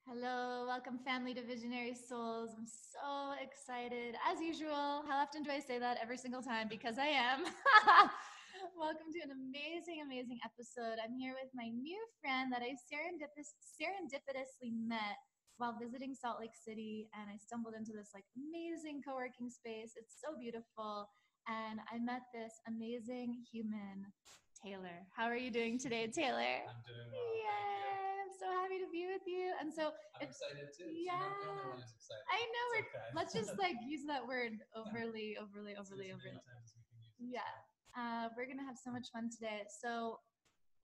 Hello, welcome family to Visionary Souls. I'm so excited. As usual, how often do I say that? Every single time, because I am. Welcome to an amazing, amazing episode. I'm here with my new friend that I serendipitously met while visiting Salt Lake City, and I stumbled into this amazing co-working space. It's so beautiful, and I met this amazing human, Taylor. How are you doing today, Taylor? I'm doing well. Yay! I'm so happy to be with you. And so I'm excited too. Yeah. You're not the only one who's excited. I know It's okay. let's just use that word overly. As many times as we can use it. Yeah. We're gonna have so much fun today. So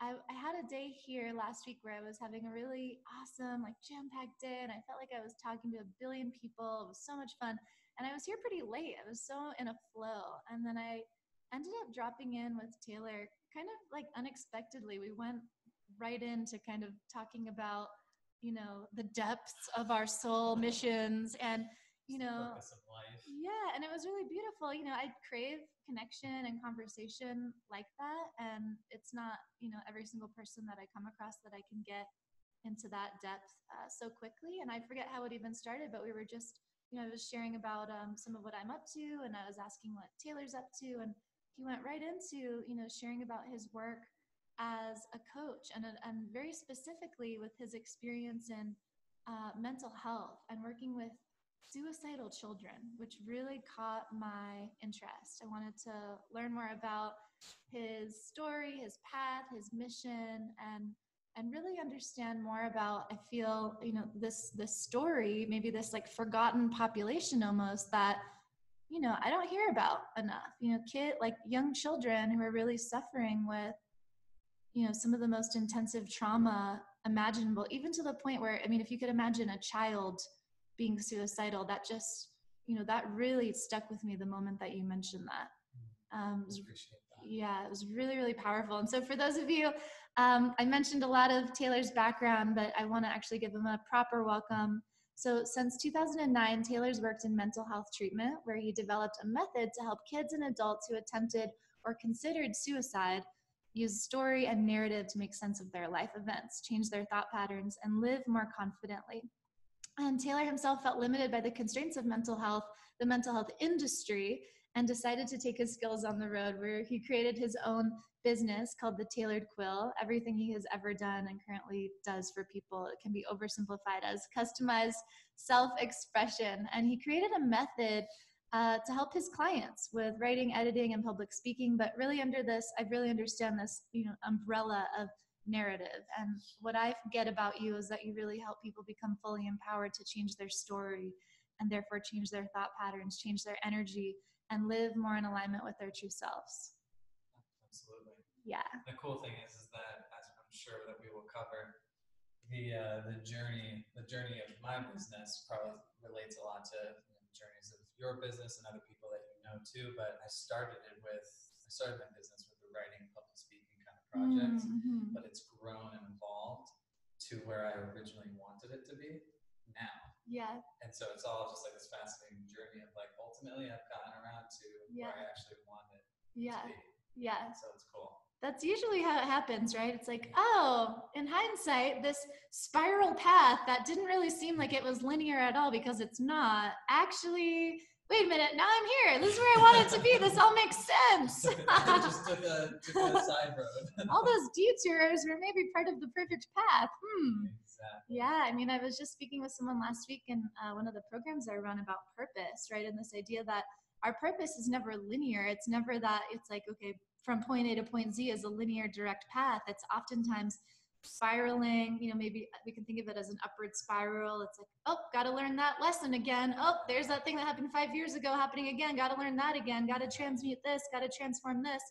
I had a day here last week where I was having a really awesome, jam-packed day, and I felt like I was talking to a billion people. It was so much fun. And I was here pretty late. I was so in a flow. And then I ended up dropping in with Taylor kind of unexpectedly. We went right into kind of talking about, the depths of our soul missions and, Purpose of life. yeah, and it was really beautiful. I crave connection and conversation like that. And it's not, every single person that I come across that I can get into that depth so quickly. And I forget how it even started, but we were just, I was sharing about some of what I'm up to, and I was asking what Taylor's up to. And he went right into, sharing about his work as a coach and very specifically with his experience in mental health and working with suicidal children, which really caught my interest. I wanted to learn more about his story, his path, his mission, and really understand more about, I feel, this story, maybe this forgotten population almost that, I don't hear about enough. Young children who are really suffering with, some of the most intensive trauma imaginable, even to the point where, if you could imagine a child being suicidal, that just, that really stuck with me the moment that you mentioned that. Appreciate that. Yeah, it was really, really powerful. And so for those of you, I mentioned a lot of Taylor's background, but I want to actually give him a proper welcome. So since 2009, Taylor's worked in mental health treatment, where he developed a method to help kids and adults who attempted or considered suicide use story and narrative to make sense of their life events, change their thought patterns, and live more confidently. And Taylor himself felt limited by the constraints of mental health, the mental health industry, and decided to take his skills on the road, where he created his own business called The Tailored Quill. Everything he has ever done and currently does for people, it can be oversimplified as customized self-expression. And he created a method to help his clients with writing, editing, and public speaking. But really under this, I really understand this, umbrella of narrative. And what I get about you is that you really help people become fully empowered to change their story and therefore change their thought patterns, change their energy, and live more in alignment with their true selves. Absolutely. Yeah. The cool thing is that, as I'm sure that we will cover, the journey of my business probably relates a lot to journeys of your business and other people that you know too. But I started my business with the writing, public speaking kind of project, but it's grown and evolved to where I originally wanted it to be now. Yeah. And so it's all just this fascinating journey of ultimately I've gotten around to where I actually want it to be. Yeah. So it's cool. That's usually how it happens, right? It's in hindsight, this spiral path that didn't really seem like it was linear at all, because it's not. Actually, wait a minute, now I'm here. This is where I wanted to be. This all makes sense. Just took a side road. All those detours were maybe part of the perfect path. Exactly. Yeah, I was just speaking with someone last week in one of the programs I run about purpose, right? And this idea that our purpose is never linear. It's never that it's okay, from point A to point Z is a linear direct path. It's oftentimes spiraling, maybe we can think of it as an upward spiral. It's oh, got to learn that lesson again. Oh, there's that thing that happened 5 years ago happening again. Got to learn that again. Got to transmute this. Got to transform this.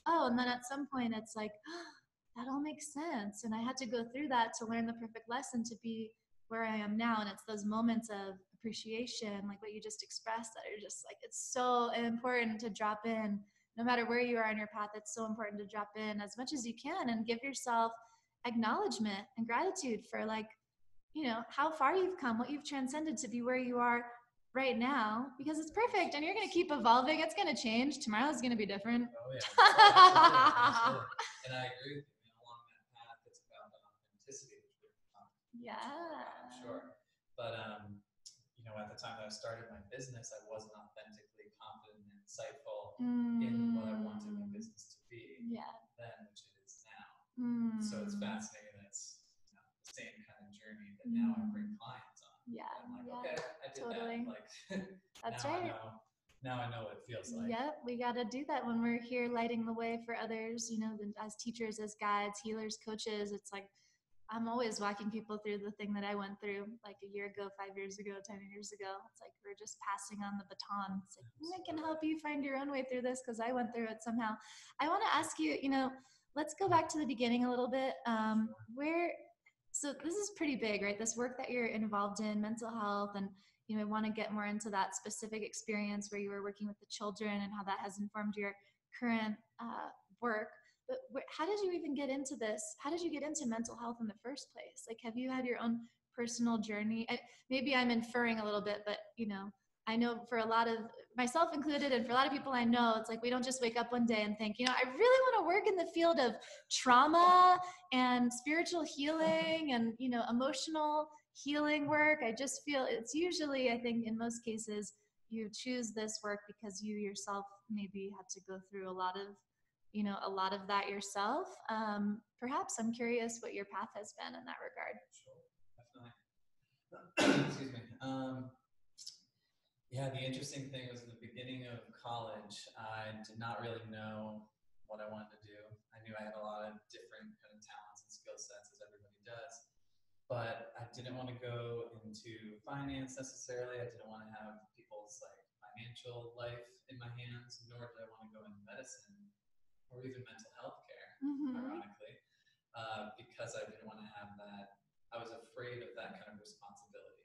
Oh, and then at some point it's that all makes sense. And I had to go through that to learn the perfect lesson to be where I am now. And it's those moments of appreciation, like what you just expressed, that are just it's so important to drop in. No matter where you are on your path, it's so important to drop in as much as you can and give yourself acknowledgement and gratitude for how far you've come, what you've transcended to be where you are right now, because it's perfect and you're going to keep evolving. It's going to change. Tomorrow's going to be different. Oh, yeah. Absolutely. And I agree with you. Along that path, it's about authenticity, which we're talking Yeah. I'm sure. But, at the time that I started my business, I wasn't authentically confident and insightful in what I wanted my business to be then, which it is now. So it's fascinating that it's the same kind of journey that now I bring clients on. Yeah. I'm like, okay, I did totally. that. Like, That's now right. Now I know what it feels like. Yep, we got to do that when we're here lighting the way for others, as teachers, as guides, healers, coaches. It's like I'm always walking people through the thing that I went through like a year ago, 5 years ago, 10 years ago. It's like we're just passing on the baton. It's like I can help you find your own way through this because I went through it somehow. I want to ask you, let's go back to the beginning a little bit. So this is pretty big, right? This work that you're involved in, mental health, and I want to get more into that specific experience where you were working with the children and how that has informed your current work. But how did you even get into this? How did you get into mental health in the first place? Like, have you had your own personal journey? Maybe I'm inferring a little bit, but I know for a lot of myself included, and for a lot of people I know, it's like we don't just wake up one day and think, I really want to work in the field of trauma and spiritual healing and emotional healing work. I just feel it's usually, I think in most cases, you choose this work because you yourself maybe had to go through a lot of that yourself. Perhaps I'm curious what your path has been in that regard. Sure, definitely. Excuse me. Yeah, the interesting thing was in the beginning of college, I did not really know what I wanted to do. I knew I had a lot of different kind of talents and skill sets, as everybody does, but I didn't want to go into finance necessarily. I didn't want to have people's financial life in my hands, nor did I want to go into medicine or even mental health care, ironically, because I didn't want to have that. I was afraid of that kind of responsibility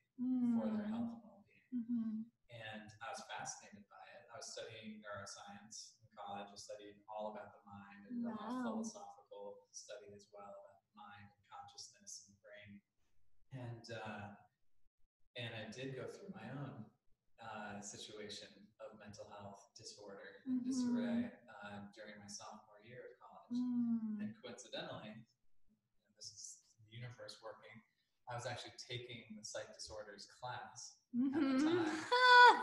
for their health and well-being. And I was fascinated by it. I was studying neuroscience in college. I studied all about the mind and a philosophical study as well about the mind and consciousness and the brain. And I did go through my own situation of mental health disorder and disarray during my sophomore year of college. And coincidentally, this is the universe working, I was actually taking the psych disorders class at the time.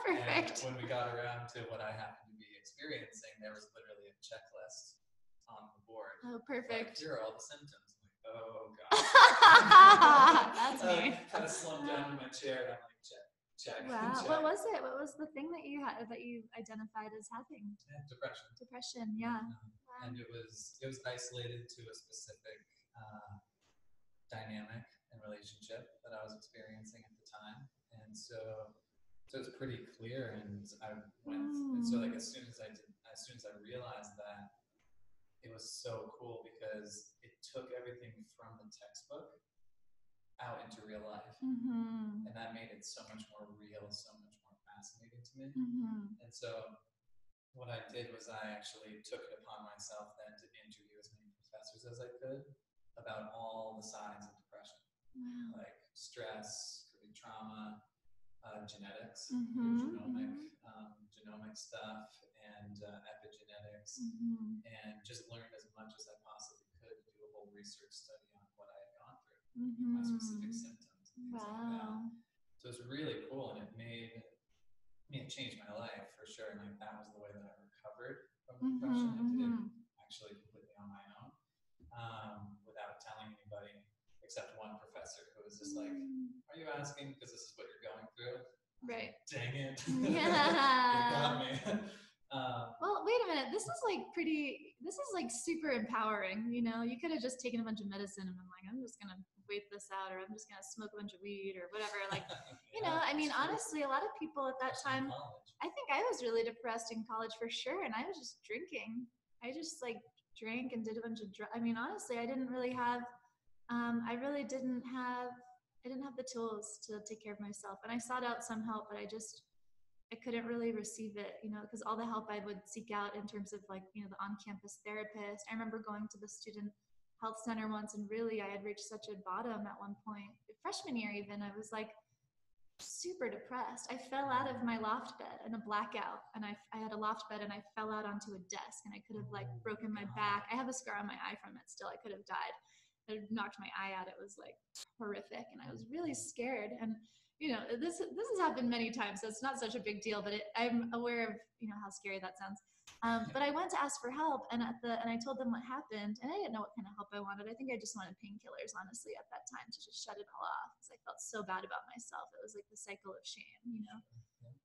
Perfect. And when we got around to what I happened to be experiencing, there was literally a checklist on the board. Oh, perfect. Here are all the symptoms. I'm like, oh god. That's me. I kind of slumped down in my chair and I'm like, check. Wow. Check. What was it? What was the thing that you identified as having? Depression. Depression, yeah. Wow. And it was isolated to a specific dynamic and relationship that I was experiencing at the time. And so it's pretty clear, and I went. And so as soon as I realized that, it was so cool because it took everything from the textbook out into real life, and that made it so much more real, so much more fascinating to me. And so what I did was I actually took it upon myself then to interview as many professors as I could about all the signs of depression, like stress, trauma, genetics, genomic stuff, and epigenetics, and just learned as much as I possibly could to do a whole research study on what I had gone through, my specific symptoms, and things like that. So it's really cool, and it changed my life for sure. And that was the way that I recovered from depression. I did it actually completely on my own, without telling anybody except one professor who was just like, "Are you asking because this is what you're going through?" Right. Dang it. Yeah. You got me. Well, wait a minute. This is super empowering. You could have just taken a bunch of medicine and been like, I'm just going to wait this out, or I'm just going to smoke a bunch of weed or whatever. Honestly, a lot of people at that time, I think I was really depressed in college for sure. And I was just drinking. I just drank and did a bunch of drugs. Honestly, I didn't really have, I didn't have the tools to take care of myself. And I sought out some help, but I couldn't really receive it, because all the help I would seek out in terms of the on-campus therapist. I remember going to the student health center once, and really I had reached such a bottom at one point. Freshman year even, I was super depressed. I fell out of my loft bed in a blackout, and I had a loft bed and I fell out onto a desk, and I could have broken my back. I have a scar on my eye from it still. I could have died. knocked my eye out. It was like horrific, and I was really scared. And this has happened many times, so it's not such a big deal. But I'm aware of how scary that sounds. But I went to ask for help, and I told them what happened, and I didn't know what kind of help I wanted. I think I just wanted painkillers, honestly, at that time, to just shut it all off, because I felt so bad about myself. It was like the cycle of shame,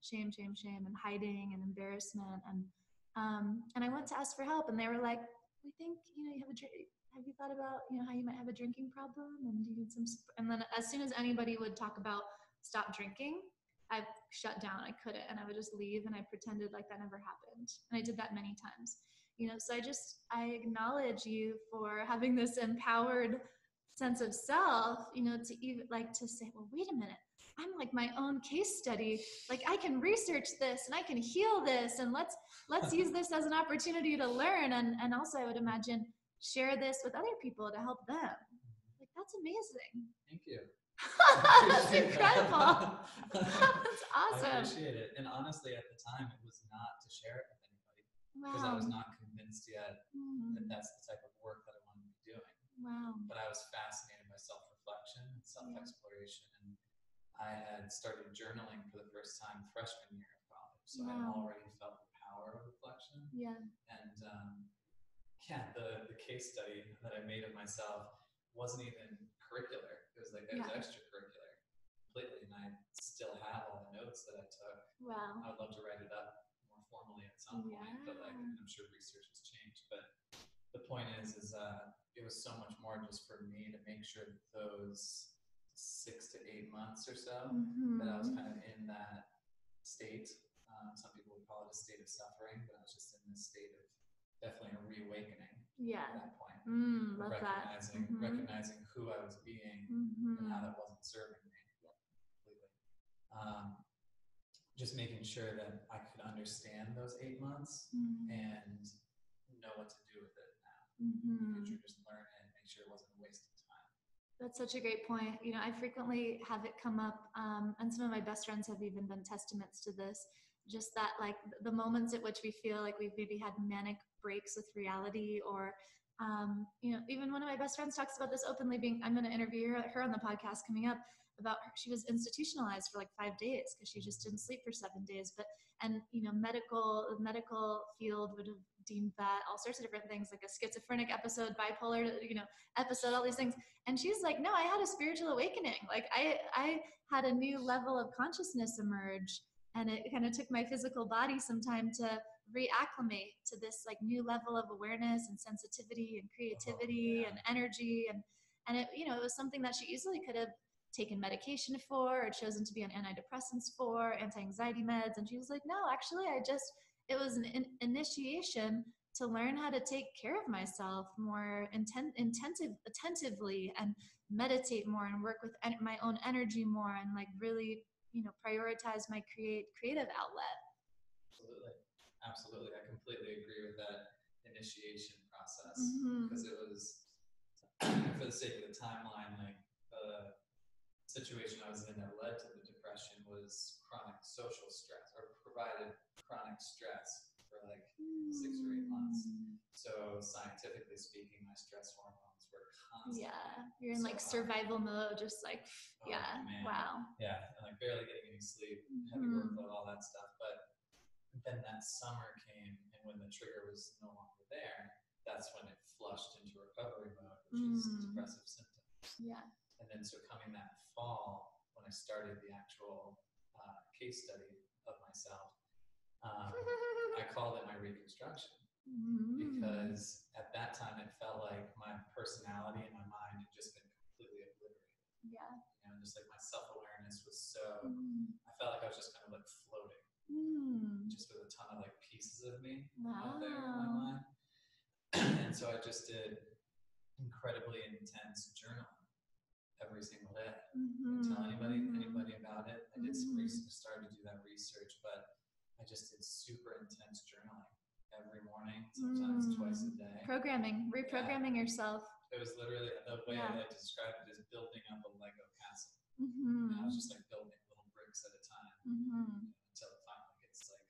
shame, and hiding and embarrassment, and I went to ask for help, and they were like, "We think you have a drink. Have you thought about how you might have a drinking problem, and do you need some?" And then as soon as anybody would talk about stop drinking, I shut down. I couldn't, and I would just leave, and I pretended like that never happened. And I did that many times, so I acknowledge you for having this empowered sense of self, to even to say, well, wait a minute, I'm like my own case study. Like, I can research this, and I can heal this, and let's use this as an opportunity to learn. And also, I would imagine, share this with other people to help them. Like, that's amazing. Thank you. That's incredible. That's awesome. I appreciate it. And honestly, at the time, it was not to share it with anybody, because I was not convinced yet that that's the type of work that I wanted to be doing. Wow. But I was fascinated by self-reflection and self-exploration, and I had started journaling for the first time freshman year of college, so I already felt the power of reflection. Yeah. And the case study that I made of myself wasn't even curricular. It was like it was extracurricular completely, and I still have all the notes that I took. Wow. I would love to write it up more formally at some point, but I'm sure research has changed. But the point is it was so much more just for me to make sure that those 6 to 8 months or so that I was kind of in that state. Some people would call it a state of suffering, but I was just in this state of definitely a reawakening. Yeah. At that point. Love recognizing who I was being and how that wasn't serving me completely. Just making sure that I could understand those 8 months and know what to do with it now. Just learn it and make sure it wasn't a waste of time. That's such a great point. I frequently have it come up, and some of my best friends have even been testaments to this. Just that, like, the moments at which we feel like we've maybe had manic breaks with reality, or even one of my best friends talks about this openly. I'm going to interview her on the podcast coming up, about her. She was institutionalized for like 5 days because she just didn't sleep for 7 days. Medical field would have deemed that all sorts of different things, like a schizophrenic episode, bipolar, episode, all these things. And she's like, no, I had a spiritual awakening. Like, I had a new level of consciousness emerge. And it kind of took my physical body some time to reacclimate to this like new level of awareness and sensitivity and creativity and energy. And it, it was something that she easily could have taken medication for, or chosen to be on antidepressants for, anti-anxiety meds. And she was like, no, actually, it was an initiation to learn how to take care of myself more attentively, and meditate more, and work with my own energy more, and like really prioritize my creative outlet. Absolutely. I completely agree with that initiation process, because it was, for the sake of the timeline, like the situation I was in that led to the depression was chronic social stress, or provided chronic stress for like 6 or 8 months. So scientifically speaking, my stress hormones were constantly. Yeah, you're in like survival mode, just like, wow. Yeah, and like barely getting any sleep, heavy workload, all that stuff. But then that summer came, and when the trigger was no longer there, that's when it flushed into recovery mode, which is depressive symptoms. Yeah. And then so coming that fall, when I started the actual case study of myself, I called it my reconstruction. Because at that time it felt like my personality and my mind had just been completely obliterated. Yeah. Just like my self-awareness was so, I felt like I was just kind of like floating, just with a ton of like pieces of me out there in my mind. And so I just did incredibly intense journaling every single day. Didn't tell anybody about it. I did some research, started to do that research, but I just did super intense journaling every morning, sometimes twice a day. Reprogramming yourself. It was literally, the way I like to describe it is building up a Lego castle. I was just like building little bricks at a time until it finally gets like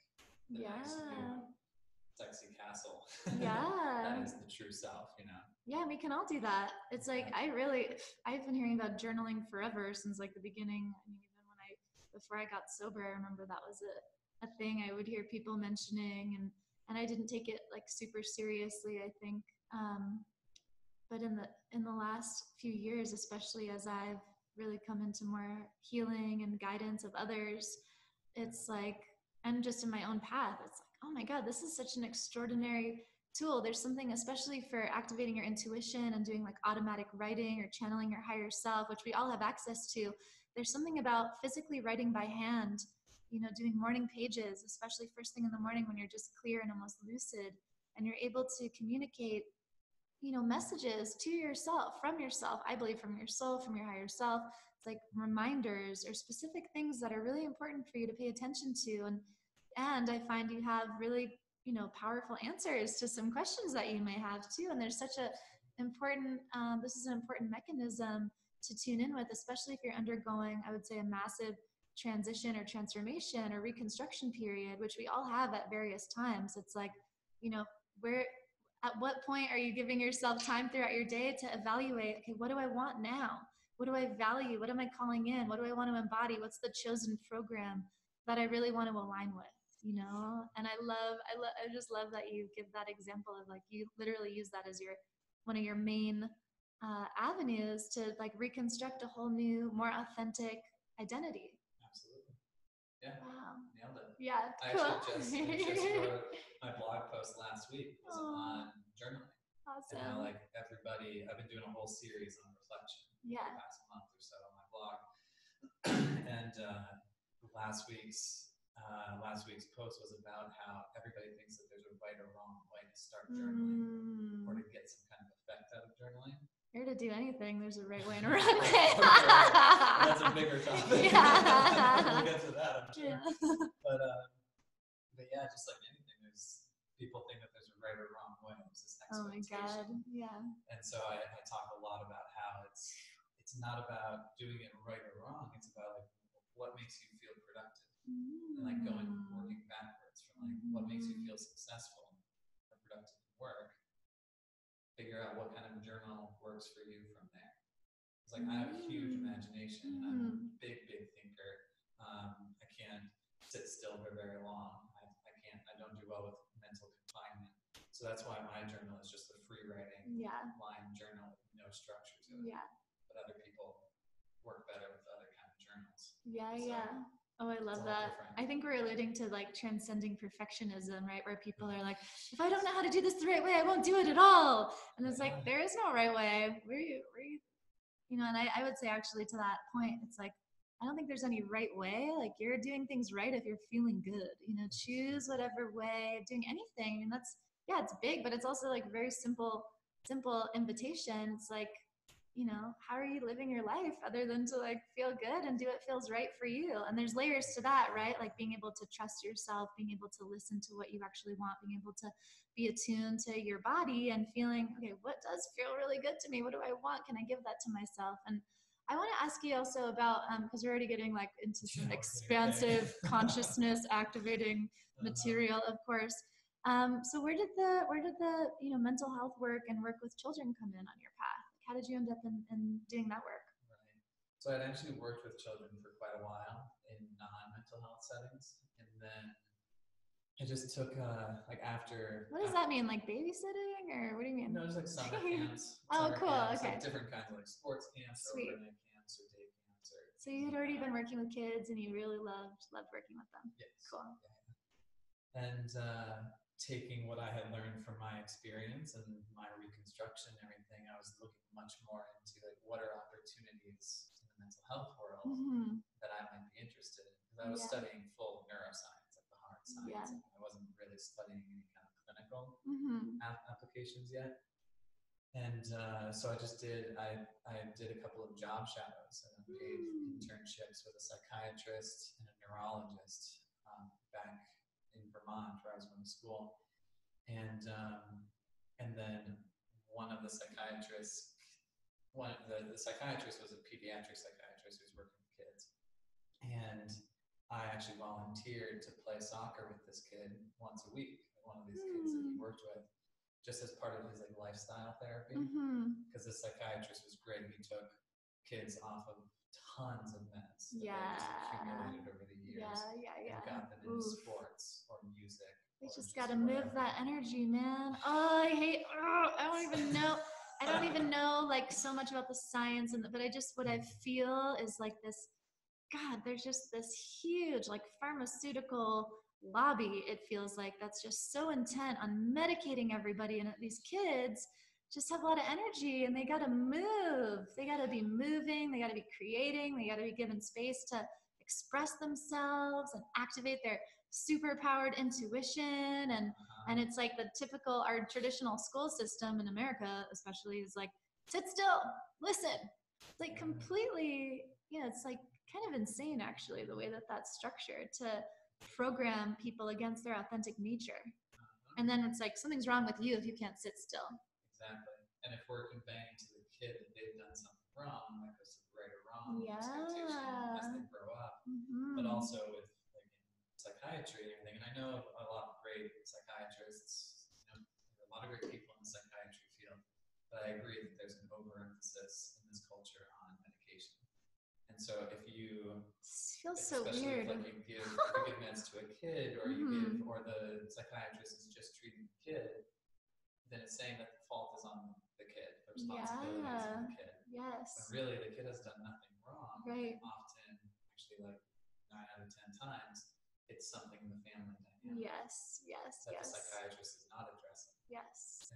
the nice new sexy castle. Yeah. That is the true self, Yeah, we can all do that. It's like I've been hearing about journaling forever since like the beginning. I mean, even before I got sober, I remember that was a thing I would hear people mentioning, and I didn't take it like super seriously, I think. But in the last few years, especially as I've really come into more healing and guidance of others, it's like, and just in my own path, it's like, oh my God, this is such an extraordinary tool. There's something, especially for activating your intuition and doing like automatic writing or channeling your higher self, which we all have access to. There's something about physically writing by hand, doing morning pages, especially first thing in the morning when you're just clear and almost lucid, and you're able to communicate messages to yourself, from yourself, I believe from your soul, from your higher self. It's like reminders or specific things that are really important for you to pay attention to. And I find you have really, powerful answers to some questions that you may have too. And there's such a important, this is an important mechanism to tune in with, especially if you're undergoing, I would say, a massive transition or transformation or reconstruction period, which we all have at various times. It's like, where, at what point are you giving yourself time throughout your day to evaluate, okay, what do I want now? What do I value? What am I calling in? What do I want to embody? What's the chosen program that I really want to align with? And I just love that you give that example of like, you literally use that as one of your main avenues to like reconstruct a whole new, more authentic identity. Absolutely. Yeah. Wow. Nailed it. Yeah. I Cool. actually just wrote my blog post last week was on journaling. Awesome. And how like everybody, I've been doing a whole series on reflection for the past month or so on my blog. And last week's post was about how everybody thinks that there's a right or wrong way to start journaling or to get some kind of effect out of journaling. Or to do anything, there's a right way and a wrong way. That's a bigger topic. Yeah. We'll get to that, I'm sure. Yeah. But yeah, just like anything, there's people think that there's a right or wrong way. It's this expectation. Oh my God, yeah. And so I talk a lot about how it's not about doing it right or wrong. It's about like what makes you feel productive, and like working backwards from like what makes you feel successful or productive in work. Figure out what kind of journal works for you from there. It's like I have a huge imagination. I'm a big thinker. I can't sit still for very long. I don't do well with mental confinement. So that's why my journal is just a free writing line journal with no structure to it. Yeah. But other people work better with other kind of journals. Yeah, so, yeah. Oh, I love that. Different. I think we're alluding to like transcending perfectionism, right? Where people are like, if I don't know how to do this the right way, I won't do it at all. And it's like, there is no right way. Where you and I would say actually to that point, it's like, I don't think there's any right way. Like you're doing things right if you're feeling good, choose whatever way, doing anything. I mean, it's big, but it's also like very simple invitation. It's like, how are you living your life other than to like feel good and do what feels right for you? And there's layers to that, right? Like being able to trust yourself, being able to listen to what you actually want, being able to be attuned to your body and feeling, okay, what does feel really good to me? What do I want? Can I give that to myself? And I want to ask you also about, because we're already getting like into some expansive consciousness activating material, of course. So where did the mental health work and work with children come in on your path? How did you end up in doing that work? Right. So I'd actually worked with children for quite a while in non-mental health settings, and then it just took like after. What does that mean? Like babysitting, or what do you mean? No, just like summer camps. Oh, cool. Camps, okay. Like different kinds of like sports camps, Sweet. or overnight camps, or day camps. So you had already been working with kids, and you really loved working with them. Yes. Cool. Yeah. And taking what I had learned from my experience and my reconstruction and everything, I was looking much more into like what are opportunities in the mental health world that I might be interested in. Because I was studying full neuroscience, like the hard science. I wasn't really studying any kind of clinical applications yet. And so I did a couple of job shadows and paid internships with a psychiatrist and a neurologist back in Vermont, where I was going to school, and then the psychiatrist was a pediatric psychiatrist who was working with kids, and I actually volunteered to play soccer with this kid once a week, one of these kids that he worked with, just as part of his like lifestyle therapy. Mm-hmm. Because the psychiatrist was great. He took kids off of tons of meds that Yeah. they just accumulated over the years Yeah. and got them into sports or music. They or just got to move that energy, man. Oh, I don't even know. I don't even know like so much about the science, but what I feel is like this, God, there's just this huge like pharmaceutical lobby, it feels like, that's just so intent on medicating everybody. And these kids just have a lot of energy and they got to move. They got to be moving. They got to be creating. They got to be given space to express themselves and activate their superpowered intuition. And it's like the typical, our traditional school system in America, especially, is like, sit still, listen. It's like completely, it's like kind of insane, actually, the way that that's structured to program people against their authentic nature. And then it's like, something's wrong with you if you can't sit still. Exactly. And if we're conveying to the kid that they've done something wrong, that goes to right or wrong expectation as they grow up. But also with like in psychiatry and everything. And I know a lot of great psychiatrists, there are a lot of great people in the psychiatry field, but I agree that there's an overemphasis in this culture on medication. And so if you feels so weird. If you give meds to a kid, or or the psychiatrist is just treating the kid, then it's saying that the fault is on the kid. The responsibility is on the kid. Yes. When really the kid has done nothing wrong. Right. Often, actually, like 9 out of 10 times, it's something in the family dynamic. Yes. That the psychiatrist is not addressing. Yes.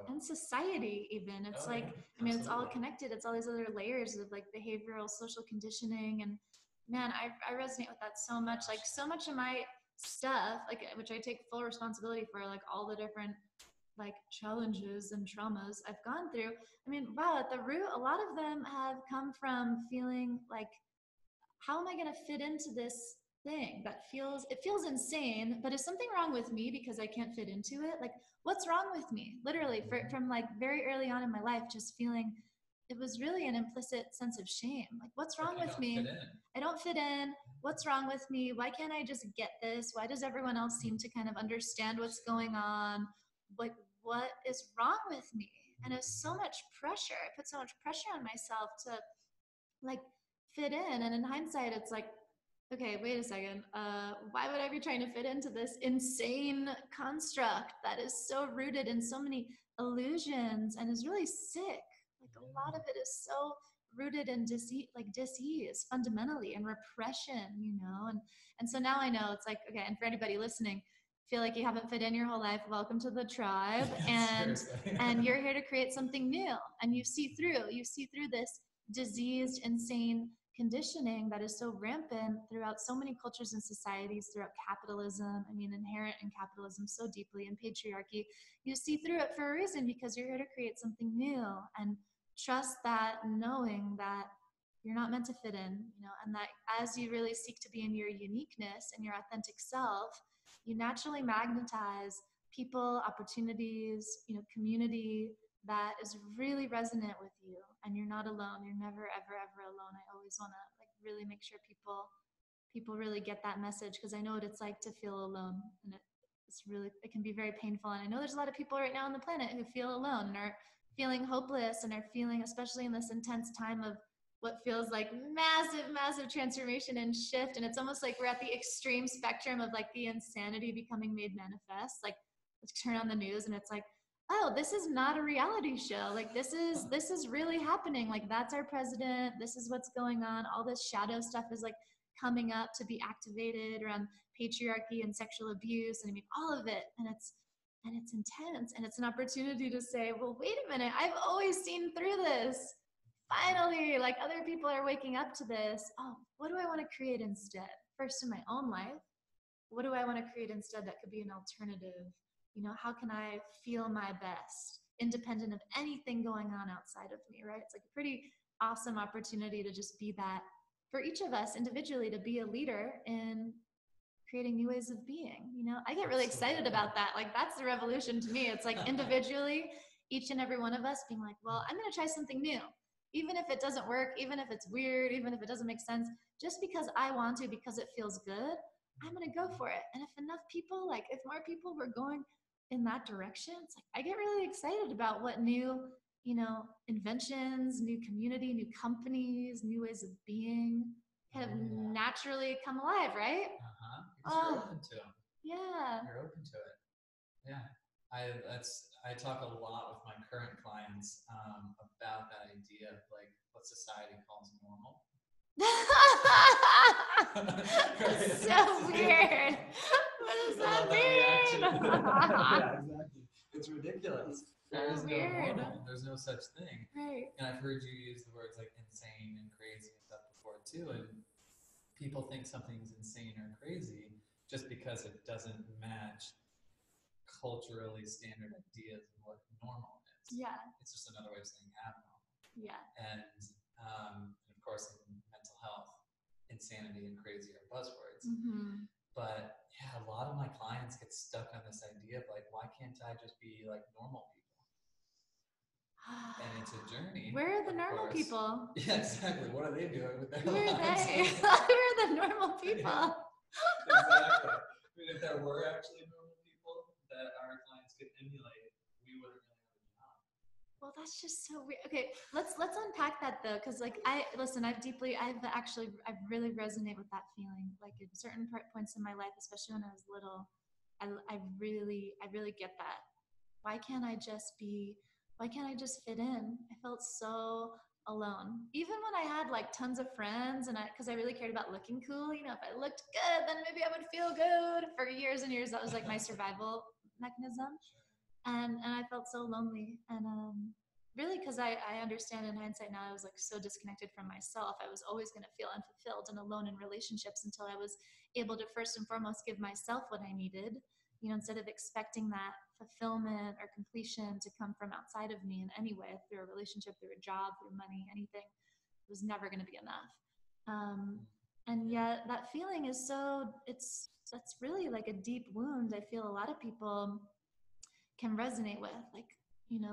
And society, even. It's it's all connected. It's all these other layers of like behavioral, social conditioning. And man, I resonate with that so much. Like so much of my stuff, like, which I take full responsibility for, like all the different like challenges and traumas I've gone through. I mean, wow, at the root, a lot of them have come from feeling like, how am I going to fit into this thing that feels insane, but is something wrong with me because I can't fit into it? Like, what's wrong with me? Literally, from like very early on in my life, just feeling, it was really an implicit sense of shame. Like, what's wrong with me? I don't fit in. What's wrong with me? Why can't I just get this? Why does everyone else seem to kind of understand what's going on? Like, what is wrong with me? And it's so much pressure. I put so much pressure on myself to like fit in. And in hindsight, it's like, okay, wait a second. Why would I be trying to fit into this insane construct that is so rooted in so many illusions and is really sick? Like a lot of it is so rooted in disease fundamentally, and repression, And so now I know it's like, okay, and for anybody listening, feel like you haven't fit in your whole life, welcome to the tribe. And you're here to create something new. And you see through this diseased, insane conditioning that is so rampant throughout so many cultures and societies, throughout capitalism. I mean, inherent in capitalism so deeply, in patriarchy. You see through it for a reason, because you're here to create something new, and trust that, knowing that you're not meant to fit in, and that as you really seek to be in your uniqueness and your authentic self, you naturally magnetize people, opportunities, community that is really resonant with you, and you're not alone. You're never, ever, ever alone. I always want to like really make sure people really get that message, because I know what it's like to feel alone, and it can be very painful. And I know there's a lot of people right now on the planet who feel alone and are feeling hopeless, and are feeling, especially in this intense time of what feels like massive transformation and shift. And it's almost like we're at the extreme spectrum of like the insanity becoming made manifest. Like, let's turn on the news and it's like, oh, this is not a reality show. Like, this is really happening. Like, that's our president. This is what's going on. All this shadow stuff is like coming up to be activated around patriarchy and sexual abuse. And I mean, all of it. And it's intense. And it's an opportunity to say, well, wait a minute. I've always seen through this. Finally, like, other people are waking up to this. Oh, what do I want to create instead? First, in my own life, what do I want to create instead that could be an alternative? How can I feel my best, independent of anything going on outside of me, right? It's like a pretty awesome opportunity to just be that, for each of us individually, to be a leader in creating new ways of being. I get really excited about that. Like, that's the revolution to me. It's like individually, each and every one of us being like, well, I'm going to try something new. Even if it doesn't work, even if it's weird, even if it doesn't make sense, just because I want to, because it feels good, I'm going to go for it. And if enough people, if more people were going in that direction, it's like I get really excited about what new, inventions, new community, new companies, new ways of being kind of naturally come alive, right? Because you're open to them. Yeah. You're open to it. Yeah. I talk a lot with my current clients about that idea of like what society calls normal. So weird. What does that mean? Yeah, exactly. It's ridiculous. There is no weird. normal. There's no such thing. Right. And I've heard you use the words like insane and crazy and stuff before too. And people think something's insane or crazy just because it doesn't match culturally standard ideas of what normal is. Yeah. It's just another way of saying abnormal. Yeah. And of course, in mental health, insanity and crazy are buzzwords. Mm-hmm. But yeah, a lot of my clients get stuck on this idea of like, why can't I just be like normal people? And it's a journey. Where are the normal people? Yeah, exactly. What are they doing with their Who lives? Who are the normal people? Exactly. I mean, if there were actually normal people that our clients could emulate, we wouldn't really have a job. Well, that's just so weird. Okay, let's unpack that though, because like I've really resonate with that feeling. Like at certain points in my life, especially when I was little, I really get that. Why can't I just fit in? I felt so alone. Even when I had like tons of friends and because I really cared about looking cool, if I looked good, then maybe I would feel good. For years and years, that was like my survival mechanism. And I felt so lonely. And really, because I understand in hindsight now, I was like so disconnected from myself. I was always going to feel unfulfilled and alone in relationships until I was able to first and foremost give myself what I needed, instead of expecting that fulfillment or completion to come from outside of me in any way, through a relationship, through a job, through money, anything. It was never going to be enough. And yet that feeling is that's really like a deep wound. I feel a lot of people can resonate with,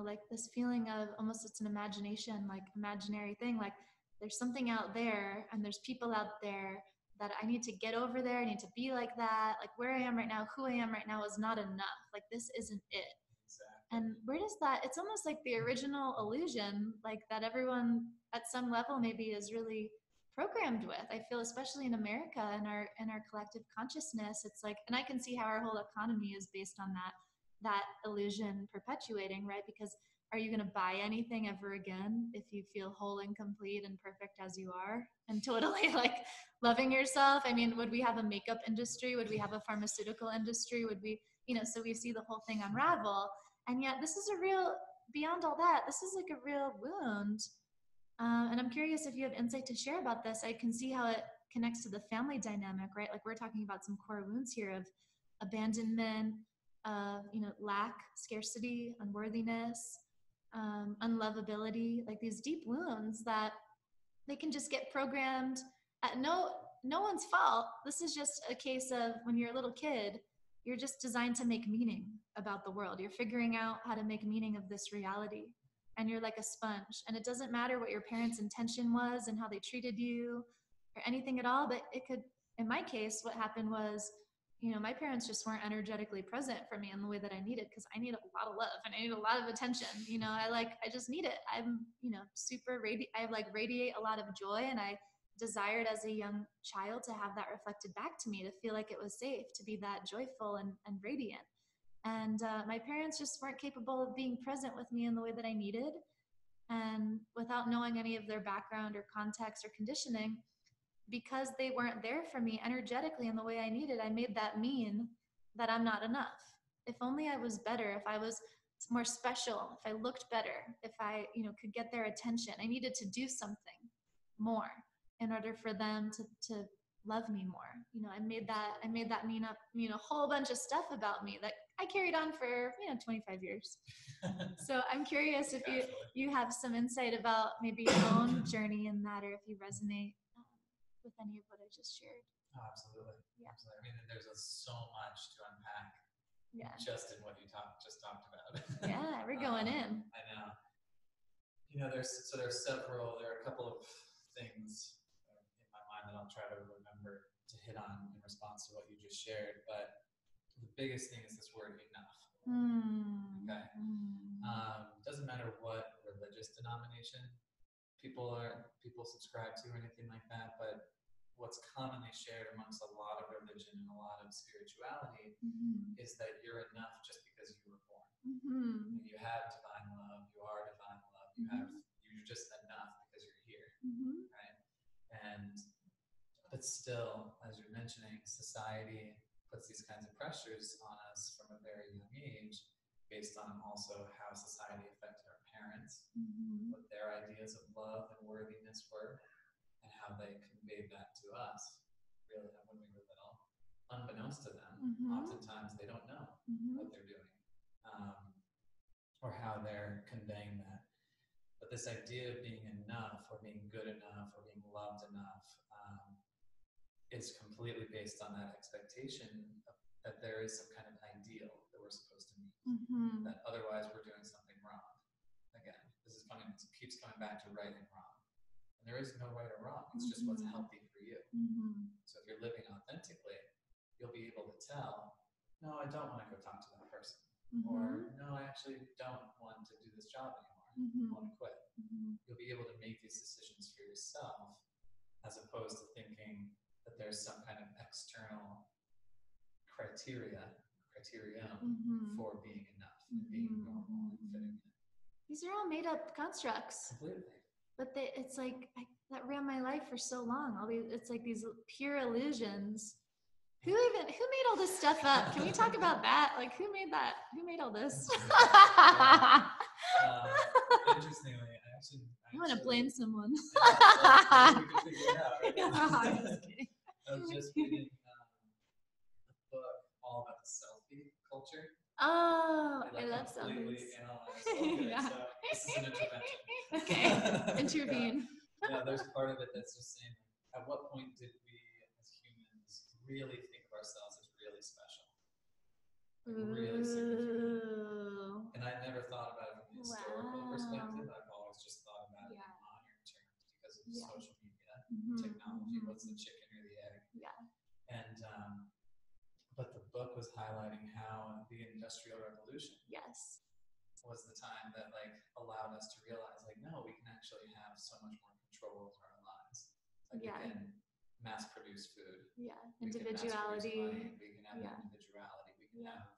like this feeling of almost, it's an imagination, like imaginary thing, like there's something out there and there's people out there that I need to get over there. I need to be like that. Like where I am right now, who I am right now is not enough. Like this isn't it. Exactly. And where does that, it's almost like the original illusion, like that everyone at some level maybe is really programmed with. I feel especially in America and our collective consciousness, it's like, and I can see how our whole economy is based on that illusion perpetuating, right? Because are you going to buy anything ever again if you feel whole and complete and perfect as you are and totally like loving yourself? I mean, would we have a makeup industry? Would we have a pharmaceutical industry? Would we, so we see the whole thing unravel. And yet this is a real, beyond all that, this is like a real wound. And I'm curious if you have insight to share about this. I can see how it connects to the family dynamic, right? Like we're talking about some core wounds here of abandonment, lack, scarcity, unworthiness, unlovability, like these deep wounds that they can just get programmed at no one's fault. This is just a case of when you're a little kid, you're just designed to make meaning about the world. You're figuring out how to make meaning of this reality. And you're like a sponge. And it doesn't matter what your parents' intention was and how they treated you or anything at all. But it could, in my case, what happened was, my parents just weren't energetically present for me in the way that I needed, because I need a lot of love and I need a lot of attention. I just need it. I'm, I radiate a lot of joy, and I desired as a young child to have that reflected back to me, to feel like it was safe to be that joyful and radiant. And my parents just weren't capable of being present with me in the way that I needed. And without knowing any of their background or context or conditioning, because they weren't there for me energetically in the way I needed, I made that mean that I'm not enough. If only I was better, if I was more special, if I looked better, if I, could get their attention, I needed to do something more in order for them to love me more. I made that mean up, a whole bunch of stuff about me that I carried on for, 25 years. So I'm curious if you have some insight about maybe your own journey in that, or if you resonate with any of what I just shared. Oh, absolutely. Yeah. Absolutely. I mean, there's so much to unpack. Yeah. Just in what you just talked about. Yeah, we're going in. I know. There are a couple of things in my mind that I'll try to remember to hit on in response to what you just shared. But the biggest thing is this word enough. Okay. Doesn't matter what religious denomination people subscribe to or anything like that, but what's commonly shared amongst a lot of religion and a lot of spirituality is that you're enough just because you were born. And you have divine love, you are divine love, you're just enough because you're here, right? But still, as you're mentioning, society puts these kinds of pressures on us from a very young age, based on also how society affected our parents, what their ideas of love and worthiness were, and how they conveyed that to us, really, when we were little. Unbeknownst to them, oftentimes they don't know what they're doing, or how they're conveying that. But this idea of being enough, or being good enough, or being loved enough, is completely based on that expectation that there is some kind of ideal that we're supposed to meet, that otherwise we're doing something wrong. Again, it keeps coming back to right and wrong. And there is no right or wrong, it's just what's healthy for you. So if you're living authentically, you'll be able to tell, no, I don't want to go talk to that person. Or, no, I actually don't want to do this job anymore. I want to quit. You'll be able to make these decisions for yourself, as opposed to thinking that there's some kind of external criterion for being enough, and being normal and fitting in. These are all made up constructs. Completely. But it's like, that ran my life for so long. It's like these pure illusions. Who made all this stuff up? Can we talk about that? Like, who made that? Who made all this? Interestingly, I want to blame someone. Yeah, we can figure it out, right? I'm just kidding. I was just reading a book all about the selfie culture. Oh, I love selfies. Okay, Yeah. so this is an intervention. Okay, intervene. Yeah, there's part of it that's just saying, at what point did we as humans really think of ourselves as really special? Really significant. And I never thought about it from a historical perspective. I've always just thought about it in modern terms because of social media, technology, what's the chicken or the egg? Yeah. And but the book was highlighting how the Industrial Revolution was the time that allowed us to realize no, we can actually have so much more control over our lives. We can mass produce food. Yeah. Individuality. We can have individuality.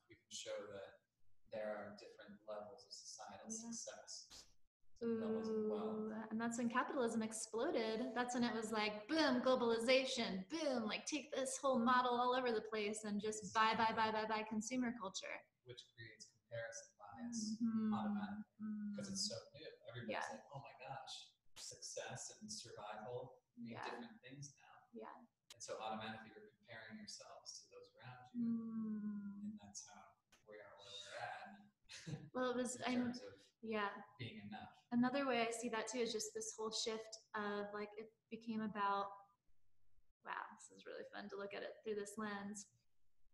We can show that there are different levels of societal success. Levels of wealth. And that's when capitalism exploded. That's when it was like, boom, globalization, boom, take this whole model all over the place and just buy consumer culture. Which creates comparison bias automatically because it's so new. Everybody's like, oh my gosh, success and survival mean different things now. Yeah. And so automatically you're comparing yourselves to those around you. And that's how we are where we're at. Well, it was, in terms of being enough. Another way I see that too is just this whole shift of it became about, wow, this is really fun to look at it through this lens.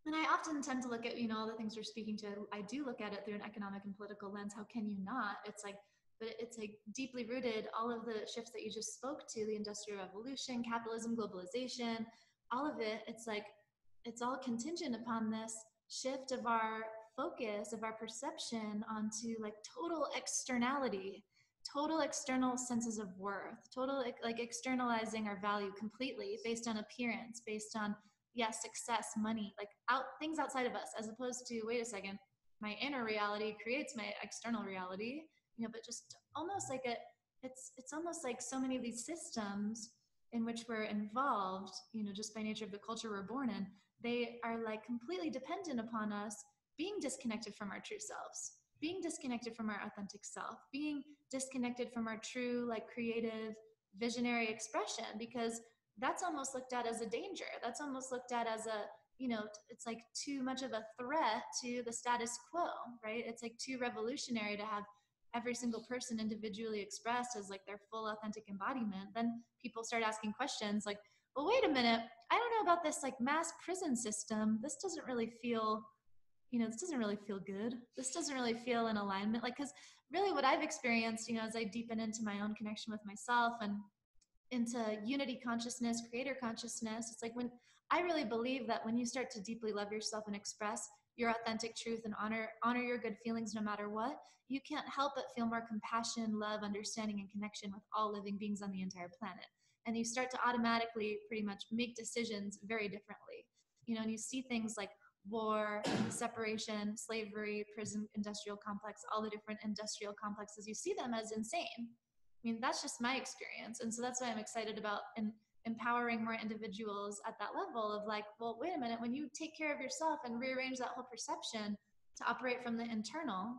And I often tend to look at, all the things we're speaking to, I do look at it through an economic and political lens. How can you not? But it's deeply rooted, all of the shifts that you just spoke to, the Industrial Revolution, capitalism, globalization, all of it, it's all contingent upon this shift of our focus, of our perception onto total externality, total external senses of worth, total externalizing our value completely based on appearance, based on success, money, things outside of us, as opposed to, wait a second, my inner reality creates my external reality, but just almost it's almost like so many of these systems in which we're involved, just by nature of the culture we're born in, they are completely dependent upon us being disconnected from our true selves, being disconnected from our authentic self, being disconnected from our true creative visionary expression, because that's almost looked at as a danger. That's almost looked at as a, it's too much of a threat to the status quo, right? It's too revolutionary to have every single person individually expressed as their full authentic embodiment. Then people start asking questions well, wait a minute, I don't know about this mass prison system. This doesn't really feel, this doesn't really feel good. This doesn't really feel in alignment. Because really what I've experienced, as I deepen into my own connection with myself and into unity consciousness, creator consciousness, it's when I really believe that when you start to deeply love yourself and express, your authentic truth and honor your good feelings no matter what, you can't help but feel more compassion, love, understanding, and connection with all living beings on the entire planet. And you start to automatically pretty much make decisions very differently. You know, and you see things like war, separation, slavery, prison, industrial complex, all the different industrial complexes, you see them as insane. I mean, that's just my experience. And so that's why I'm excited about empowering more individuals at that level of like, well, wait a minute, when you take care of yourself and rearrange that whole perception to operate from the internal,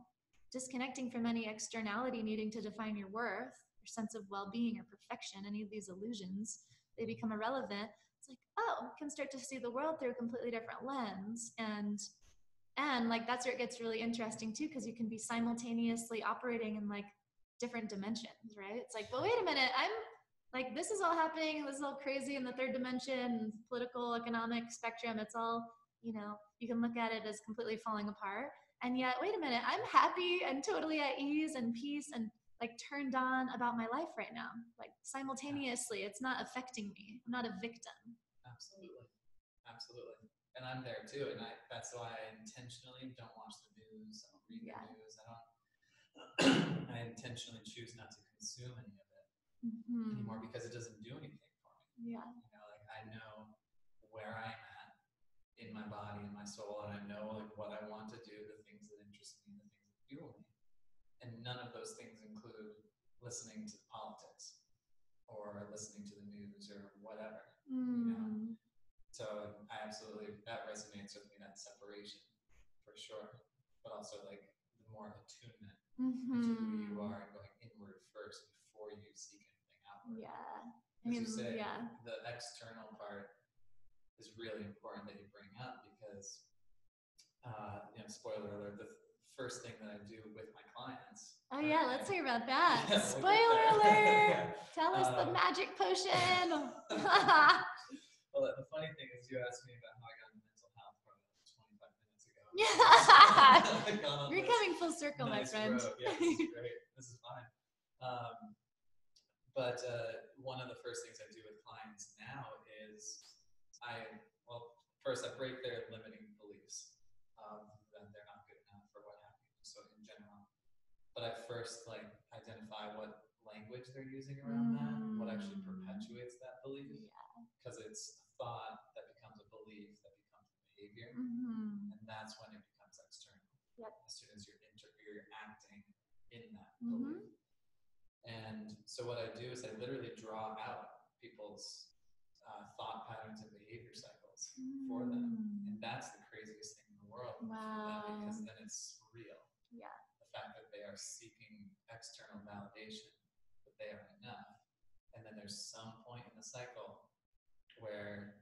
disconnecting from any externality needing to define your worth, your sense of well-being or perfection, any of these illusions, they become irrelevant. It's like, oh, can start to see the world through a completely different lens. And like, that's where it gets really interesting too, because you can be simultaneously operating in like different dimensions, right? It's like, but wait a minute, I'm like, this is all happening, this is all crazy in the third dimension, political, economic spectrum. It's all, you know, you can look at it as completely falling apart. And yet, wait a minute, I'm happy and totally at ease and peace and like turned on about my life right now. Like simultaneously, it's not affecting me. I'm not a victim. Absolutely. Absolutely. And I'm there too. And that's why I intentionally don't watch the news. I don't read the news. I intentionally choose not to consume any of it anymore because it doesn't do anything for me. Yeah. You know, like I know where I'm at in my body and my soul, and I know like what I want to do, the things that interest me, the things that fuel me. And none of those things include listening to politics or listening to the news or whatever. You know? So I absolutely, that resonates with me, that separation for sure. But also like the more attunement to who you are and going inward first before you seek anything outward. Yeah. As you say, the external part is really important that you bring up because, you know, spoiler alert, the first thing that I do with my clients. Oh yeah, let's hear about that. Yeah, Spoiler alert! Tell us the magic potion. Well, the funny thing is you asked me about how I got into mental health probably like 25 minutes ago. Yeah. You're coming full circle, nice my friend. Road. Yeah, this is great. This is fine. But one of the first things I do with clients now is first I break their limiting beliefs that they're not good enough or what have you. So in general, but I first like identify what language they're using around that, what actually perpetuates that belief, because it's a thought that becomes a belief that becomes a behavior, and that's when it becomes external. As soon as you're acting in that belief. And so what I do is I literally draw out people's thought patterns and behavior cycles for them. And that's the craziest thing in the world for them, because then it's real. Yeah. The fact that they are seeking external validation, that they are enough. And then there's some point in the cycle where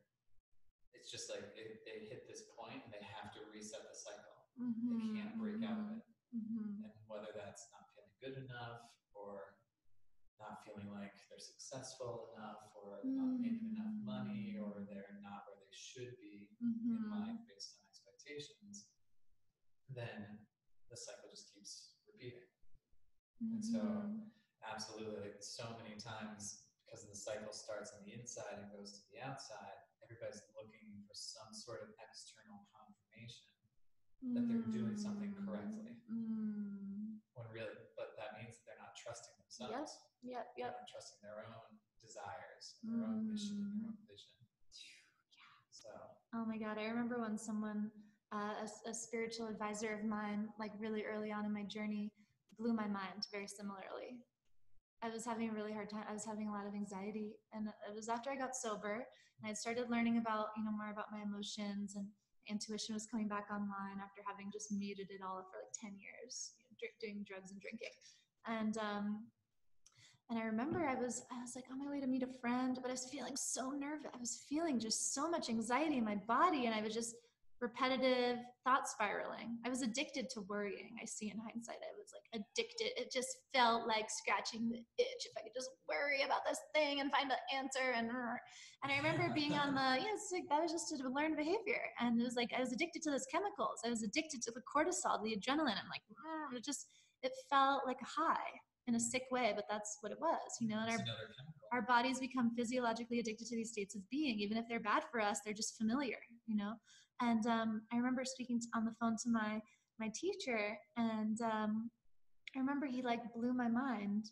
it's just like they hit this point and they have to reset the cycle. They can't break out of it. And whether that's not feeling good enough or not feeling like they're successful enough or not making enough money or they're not where they should be in life based on expectations, then the cycle just keeps repeating. And so absolutely, like so many times, because the cycle starts on the inside and goes to the outside, everybody's looking for some sort of external confirmation that they're doing something correctly. When really, but that means that they're not trusting themselves. They're not trusting their own desires, their own mission, their own vision. So. Oh my God, I remember when someone, a spiritual advisor of mine, like really early on in my journey, blew my mind very similarly. I was having a really hard time. I was having a lot of anxiety, and it was after I got sober and I started learning about, you know, more about my emotions, and intuition was coming back online after having just muted it all for like 10 years, you know, doing drugs and drinking. And I remember I was like on my way to meet a friend, but I was feeling so nervous. I was feeling just so much anxiety in my body, and I was just repetitive thought spiraling. I was addicted to worrying. I see in hindsight, I was like addicted. It just felt like scratching the itch. If I could just worry about this thing and find the answer. And I remember being on it's like, that was just a learned behavior. And it was like, I was addicted to those chemicals. I was addicted to the cortisol, the adrenaline. I'm like, it felt like a high in a sick way, but that's what it was, you know. And it's another chemical. our bodies become physiologically addicted to these states of being. Even if they're bad for us, they're just familiar, you know? And I remember speaking on the phone to my teacher, and I remember he like blew my mind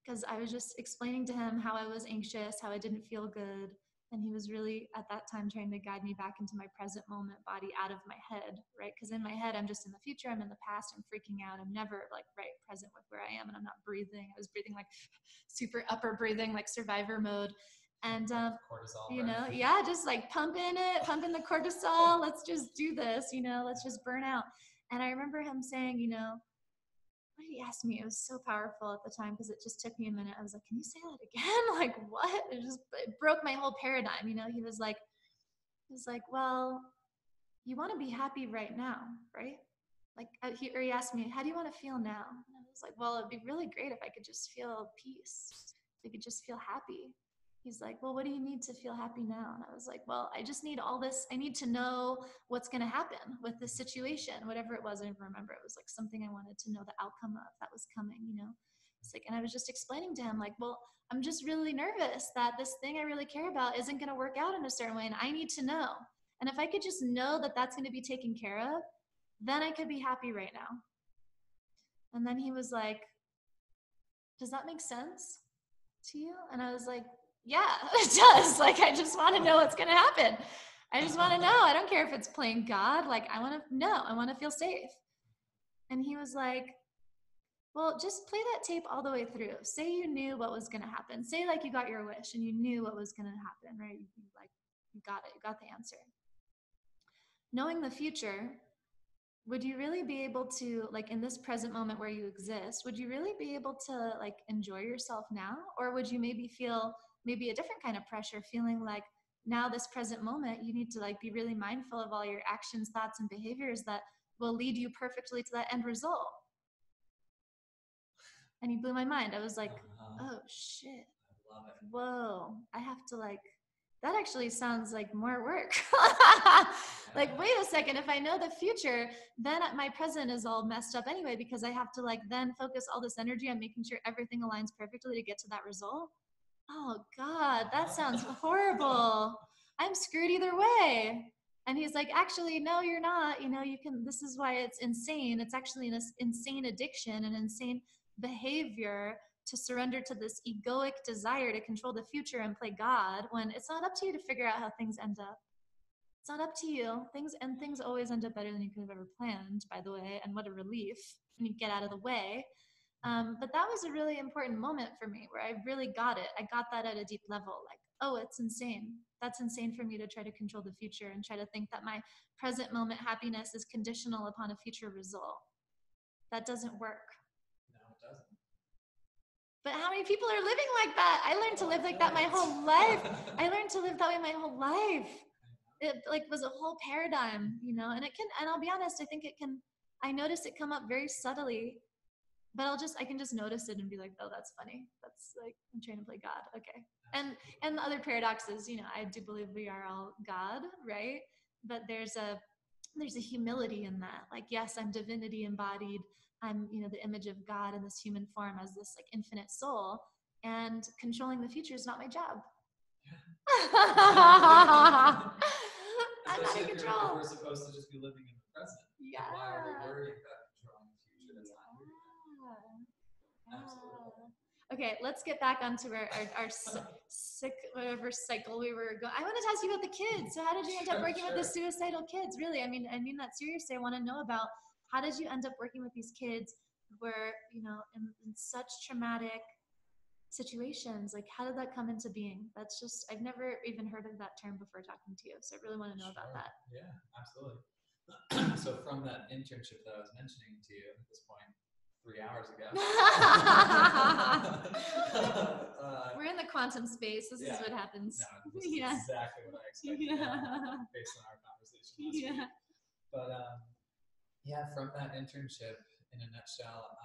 because I was just explaining to him how I was anxious, how I didn't feel good. And he was really at that time trying to guide me back into my present moment body, out of my head, right? Because in my head, I'm just in the future, I'm in the past, I'm freaking out. I'm never like right present with where I am, and I'm not breathing. I was breathing like super upper breathing, like survivor mode. And, cortisol, you right? know, yeah, just like pumping the cortisol. Let's just do this, you know, let's just burn out. And I remember him saying, you know, what did he ask me? It was so powerful at the time because it just took me a minute. I was like, can you say that again? Like, what? It broke my whole paradigm. You know, he was like, well, you want to be happy right now, right? Like, he asked me, how do you want to feel now? And I was like, well, it'd be really great if I could just feel peace. If I could just feel happy. He's like, well, what do you need to feel happy now? And I was like, well, I just need all this. I need to know what's going to happen with this situation, whatever it was. I don't remember. It was like something I wanted to know the outcome of that was coming, you know? It's like, and I was just explaining to him, like, well, I'm just really nervous that this thing I really care about isn't going to work out in a certain way. And I need to know. And if I could just know that that's going to be taken care of, then I could be happy right now. And then he was like, does that make sense to you? And I was like, yeah, it does. Like, I just want to know what's going to happen. I just want to know. I don't care if it's playing God. Like, I want to know. I want to feel safe. And he was like, well, just play that tape all the way through. Say you knew what was going to happen. Say like you got your wish and you knew what was going to happen, right? You got it. You got the answer. Knowing the future, would you really be able to, like in this present moment where you exist, would you really be able to like enjoy yourself now? Or would you maybe feel maybe a different kind of pressure, feeling like now this present moment, you need to like be really mindful of all your actions, thoughts, and behaviors that will lead you perfectly to that end result? And he blew my mind. I was like, oh shit. I love it. Whoa, I have to like, that actually sounds like more work. Like, wait a second, if I know the future, then my present is all messed up anyway, because I have to like then focus all this energy on making sure everything aligns perfectly to get to that result. Oh God, that sounds horrible. I'm screwed either way. And he's like, actually, no, you're not. You know, you can, this is why it's insane. It's actually an insane addiction, an insane behavior to surrender to this egoic desire to control the future and play God, when it's not up to you to figure out how things end up. It's not up to you. Things always end up better than you could have ever planned, by the way. And what a relief when you get out of the way. But that was a really important moment for me where I really got it. I got that at a deep level. Like, oh, it's insane. That's insane for me to try to control the future and try to think that my present moment happiness is conditional upon a future result. That doesn't work. No, it doesn't. But how many people are living like that? I learned to live like that my whole life. I learned to live that way my whole life. It like was a whole paradigm, you know, and I'll be honest, I think I notice it come up very subtly, but I can just notice it and be like, oh, that's funny. That's like, I'm trying to play God. Okay. And the other paradox is, you know, I do believe we are all God, right? But there's a humility in that. Like, yes, I'm divinity embodied. I'm, you know, the image of God in this human form as this like infinite soul, and controlling the future is not my job. I'm not in control. We're supposed to just be living in the present. Yeah. Why are we worried about controlling the future? That's not who we are. Absolutely. Okay, let's get back onto our sick whatever cycle we were going. I wanted to ask you about the kids. So how did you end up working with the suicidal kids? Really, I mean that seriously. I want to know about how did you end up working with these kids who were, you know, in such traumatic situations. Like, how did that come into being? That's just, I've never even heard of that term before talking to you. So I really want to know about that. Yeah, absolutely. So from that internship that I was mentioning to you at this point, 3 hours ago. We're in the quantum space. This is what happens. No, this is exactly what I expected based on our conversation last week. But from that internship, in a nutshell,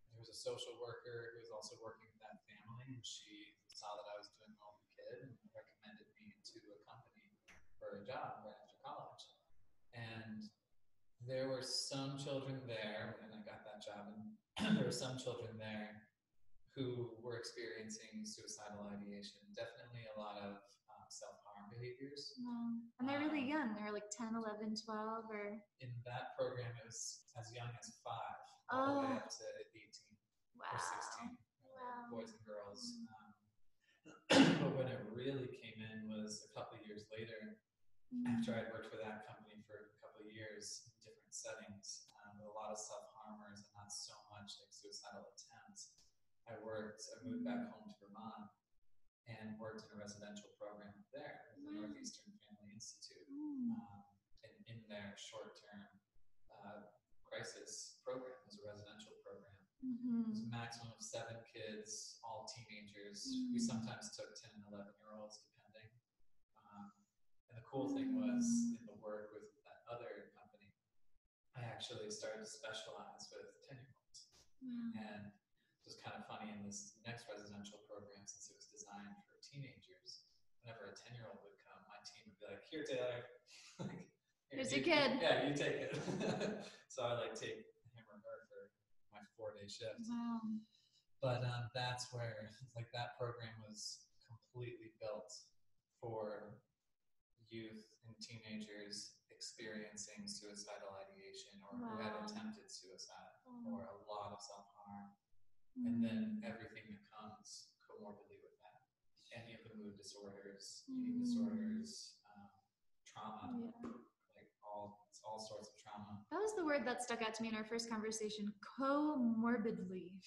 there was a social worker who was also working with that family, and she saw that I was doing well with the kid and recommended me to a company for a job right after college. And there were some children there when I got that job, and there were some children there who were experiencing suicidal ideation, definitely a lot of self-harm behaviors. Wow. And they're really young. They're like 10, 11, 12, or... In that program, it was as young as 5, all the way up to 18 or 16, boys and girls. But when it really came in was a couple of years later, after I'd worked for that company for a couple of years in different settings, with a lot of self-harmers and not so much like suicidal attempts. I moved back home to Vermont and worked in a residential program there at the Northeastern Family Institute, and in their short-term crisis program. It was a residential program. It was a maximum of 7 kids, all teenagers. We sometimes took 10 and 11-year-olds, depending. And the cool thing was, in the work with that other company, I actually started to specialize with 10-year-olds. And it was kind of funny in this next residential program, since it was designed for teenagers, whenever a 10-year-old would come, my team would be like, "Here, Taylor." Like, here's your kid. Yeah, you take it. So I like take him or her for my 4-day shift. Wow. But that's where like that program was completely built for youth and teenagers experiencing suicidal ideation or who had attempted suicide or a lot of self-harm. And then everything that comes comorbidly with that. Any of the mood disorders, eating disorders, trauma, like all sorts of trauma. That was the word that stuck out to me in our first conversation, comorbidly.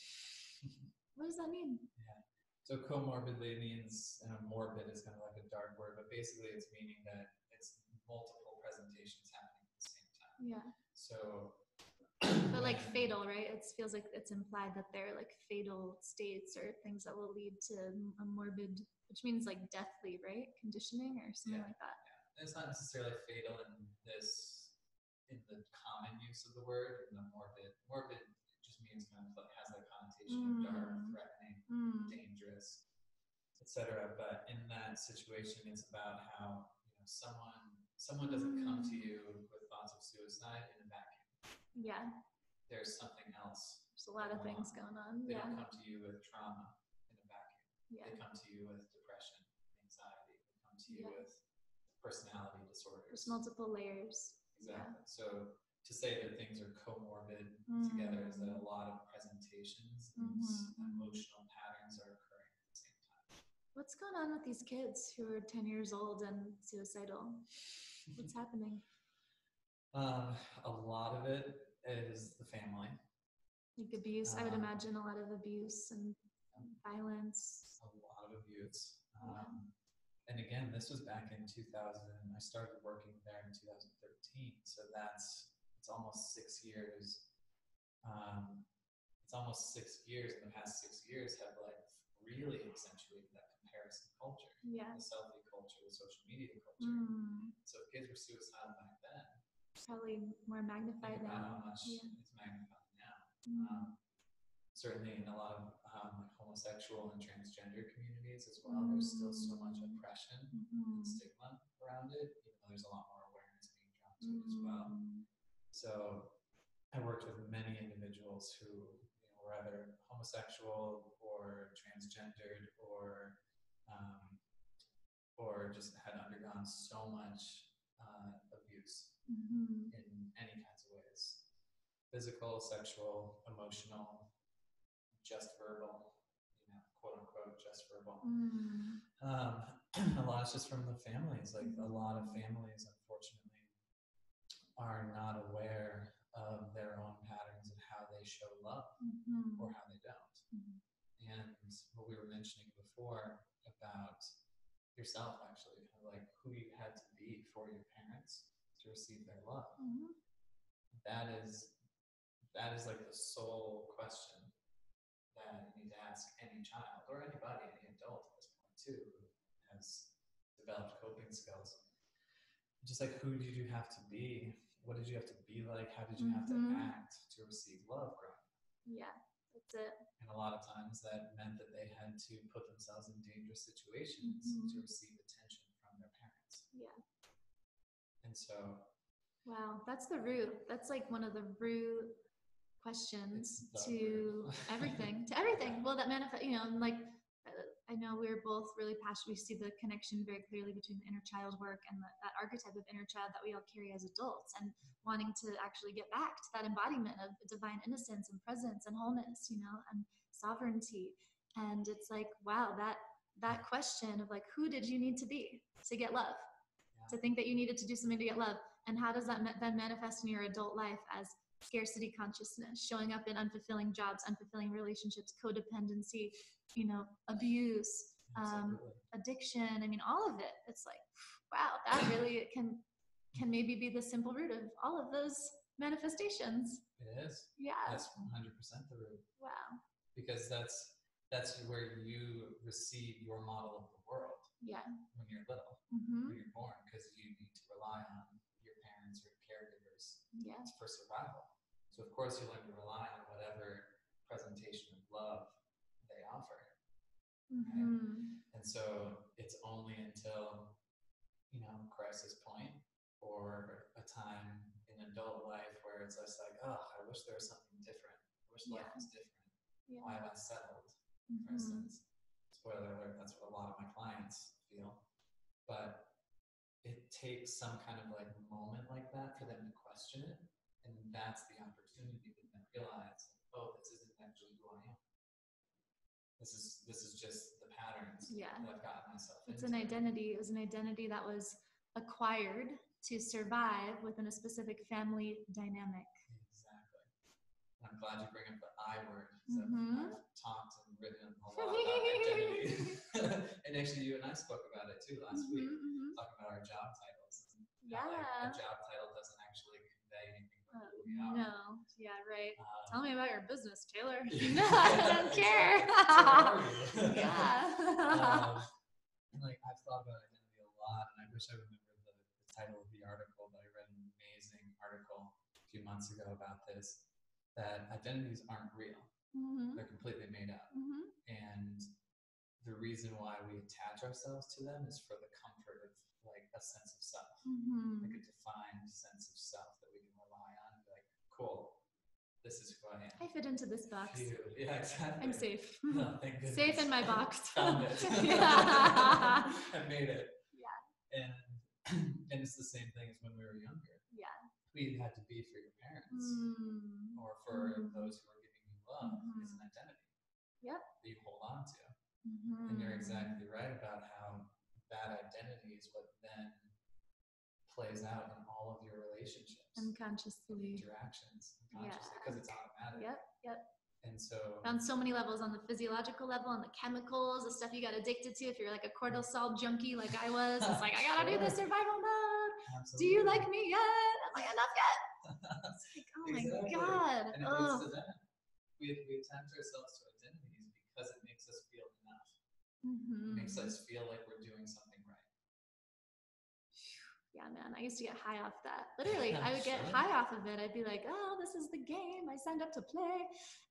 What does that mean? Yeah. So comorbidly means, morbid is kind of like a dark word, but basically it's meaning that it's multiple presentations happening at the same time. Yeah. So but like fatal, right? It feels like it's implied that they're like fatal states or things that will lead to a morbid, which means like deathly, right? Conditioning or something like that. Yeah. It's not necessarily fatal in the common use of the word. In the morbid just means kind of like has that connotation of dark, threatening, dangerous, etc. But in that situation, it's about how someone doesn't come to you with thoughts of suicide in a vacuum. Yeah. There's something else. There's a lot of things going on. They don't come to you with trauma in a vacuum. Yeah. They come to you with depression, anxiety. They come to you with personality disorders. There's multiple layers. Exactly. Yeah. So to say that things are comorbid together is that a lot of presentations and emotional patterns are occurring at the same time. What's going on with these kids who are 10 years old and suicidal? What's happening? A lot of it is the family. Like abuse, I would imagine a lot of abuse and violence. A lot of abuse. And again, this was back in 2000. I started working there in 2013. So it's almost 6 years. It's almost 6 years, and the past 6 years have like really accentuated that comparison culture. Yeah. The selfie culture, the social media culture. So if kids were suicidal back then, probably more magnified now. How much it's magnified now. Certainly in a lot of homosexual and transgender communities as well, there's still so much oppression and stigma around it, even though there's a lot more awareness being drawn to it as well. So I worked with many individuals who were either homosexual or transgendered or just had undergone so much abuse in any kinds of ways. Physical, sexual, emotional, just verbal, quote unquote, just verbal. A lot is just from the families. Like a lot of families, unfortunately, are not aware of their own patterns and how they show love or how they don't. And what we were mentioning before about yourself, actually, kind of like who you had to be for your parents to receive their love. That is like the sole question that you need to ask any child or anybody, any adult at this point too, who has developed coping skills. Just like, who did you have to be? What did you have to be like? How did you have to act to receive love growing up? Yeah, that's it. And a lot of times that meant that they had to put themselves in dangerous situations to receive attention from their parents. Yeah. And so... Wow, that's the root. That's like one of the root questions to everything, to everything. Well, that manifest, you know, like I know we're both really passionate. We see the connection very clearly between the inner child work and that archetype of inner child that we all carry as adults, and wanting to actually get back to that embodiment of divine innocence and presence and wholeness, you know, and sovereignty. And it's like, wow, that question of like, who did you need to be to get love? To think that you needed to do something to get love. And how does that then manifest in your adult life as scarcity consciousness, showing up in unfulfilling jobs, unfulfilling relationships, codependency, you know, abuse, addiction. I mean, all of it. It's like, wow, that really can maybe be the simple root of all of those manifestations. It is. Yeah. That's 100% the root. Wow. Because that's where you receive your model of the world. Yeah. When you're little, when you're born, because you need to rely on your parents or caregivers for survival. So of course you learn to rely on whatever presentation of love they offer. Right? And so it's only until, you know, crisis point or a time in adult life where it's just like, oh, I wish there was something different. I wish life was different. Why have I settled, for instance? Spoiler alert, that's what a lot of my clients feel. But it takes some kind of like moment like that for them to question it. And that's the opportunity to then realize, oh, this isn't actually who I am. This is just the patterns that I've gotten myself into. It's an identity. It was an identity that was acquired to survive within a specific family dynamic. Exactly. And I'm glad you bring up the I word. So I've talked and written a lot about identity. And actually you and I spoke about it too last week, talking about our job titles. Like, a job title doesn't actually convey anything about who we are. No. Yeah, right. Tell me about your business, Taylor. No, I don't care. And like I've thought about identity a lot, and I wish I remembered the title of the article, but I read an amazing article a few months ago about this, that identities aren't real. They're completely made up. And the reason why we attach ourselves to them is for the comfort of like a sense of self, like a defined sense of self that we can rely on and be like, cool, this is who I am. I fit into this box. Yeah, exactly. I'm safe. Oh, thank goodness. Safe in my box. Found it. I made it. Yeah. And it's the same thing as when we were younger. Yeah. We had to be for your parents or for those who are giving you love is an identity. Yep. That you hold on to. And you're exactly right about how that identity is what then plays out in all of your relationships. Unconsciously. Interactions. Unconsciously. Because it's automatic. Yep. And so on so many levels, on the physiological level, on the chemicals, the stuff you got addicted to. If you're like a cortisol junkie like I was, it's like, I gotta do the survival mode. Absolutely. Do you like me yet? I'm like, enough yet. It's like, oh my God. And it leads to that. We attach ourselves to identities because it makes us feel enough. It makes us feel like we're doing something right. Yeah, man, I used to get high off that. Literally, I would get high off of it. I'd be like, oh, this is the game. I signed up to play.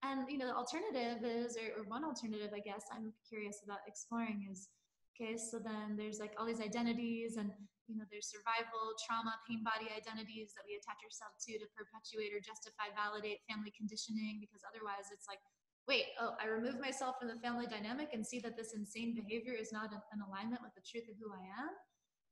And, you know, the alternative is, or one alternative, I guess, I'm curious about exploring is, okay, so then there's like all these identities and, you know, there's survival, trauma, pain body identities that we attach ourselves to perpetuate or justify, validate family conditioning, because otherwise it's like, wait, I remove myself from the family dynamic and see that this insane behavior is not in alignment with the truth of who I am.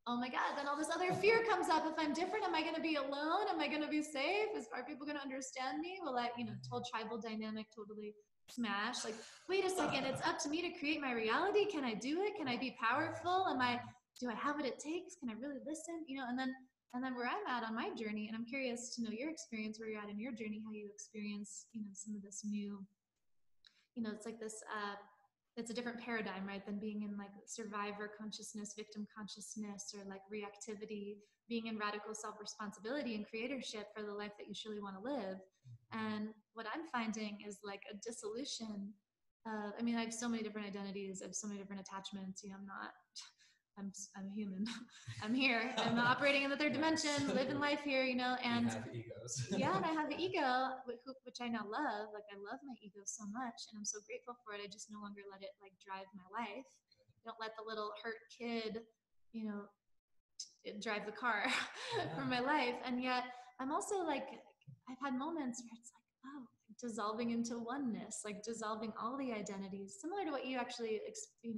Oh my God, then all this other fear comes up. If I'm different, am I going to be alone? Am I going to be safe? Are people going to understand me? Will that, you know, whole tribal dynamic totally smash? Like, wait a second, it's up to me to create my reality. Can I do it? Can I be powerful? Do I have what it takes? Can I really listen? You know, and then where I'm at on my journey, and I'm curious to know your experience, where you're at in your journey, how you experience, you know, some of this new, you know, it's like this, it's a different paradigm, right, than being in like survivor consciousness, victim consciousness, or like reactivity, being in radical self-responsibility and creatorship for the life that you truly want to live. And what I'm finding is like a dissolution. I mean, I have so many different identities. I have so many different attachments. You know, I'm human. I'm here. I'm operating in the third dimension, living life here, you know, and you have egos. Yeah, and I have an ego, which I now love. Like, I love my ego so much, and I'm so grateful for it. I just no longer let it like drive my life. Don't let the little hurt kid, you know, drive the car for my life. And yet I'm also like, I've had moments where it's like, oh, dissolving into oneness, like dissolving all the identities, similar to what you actually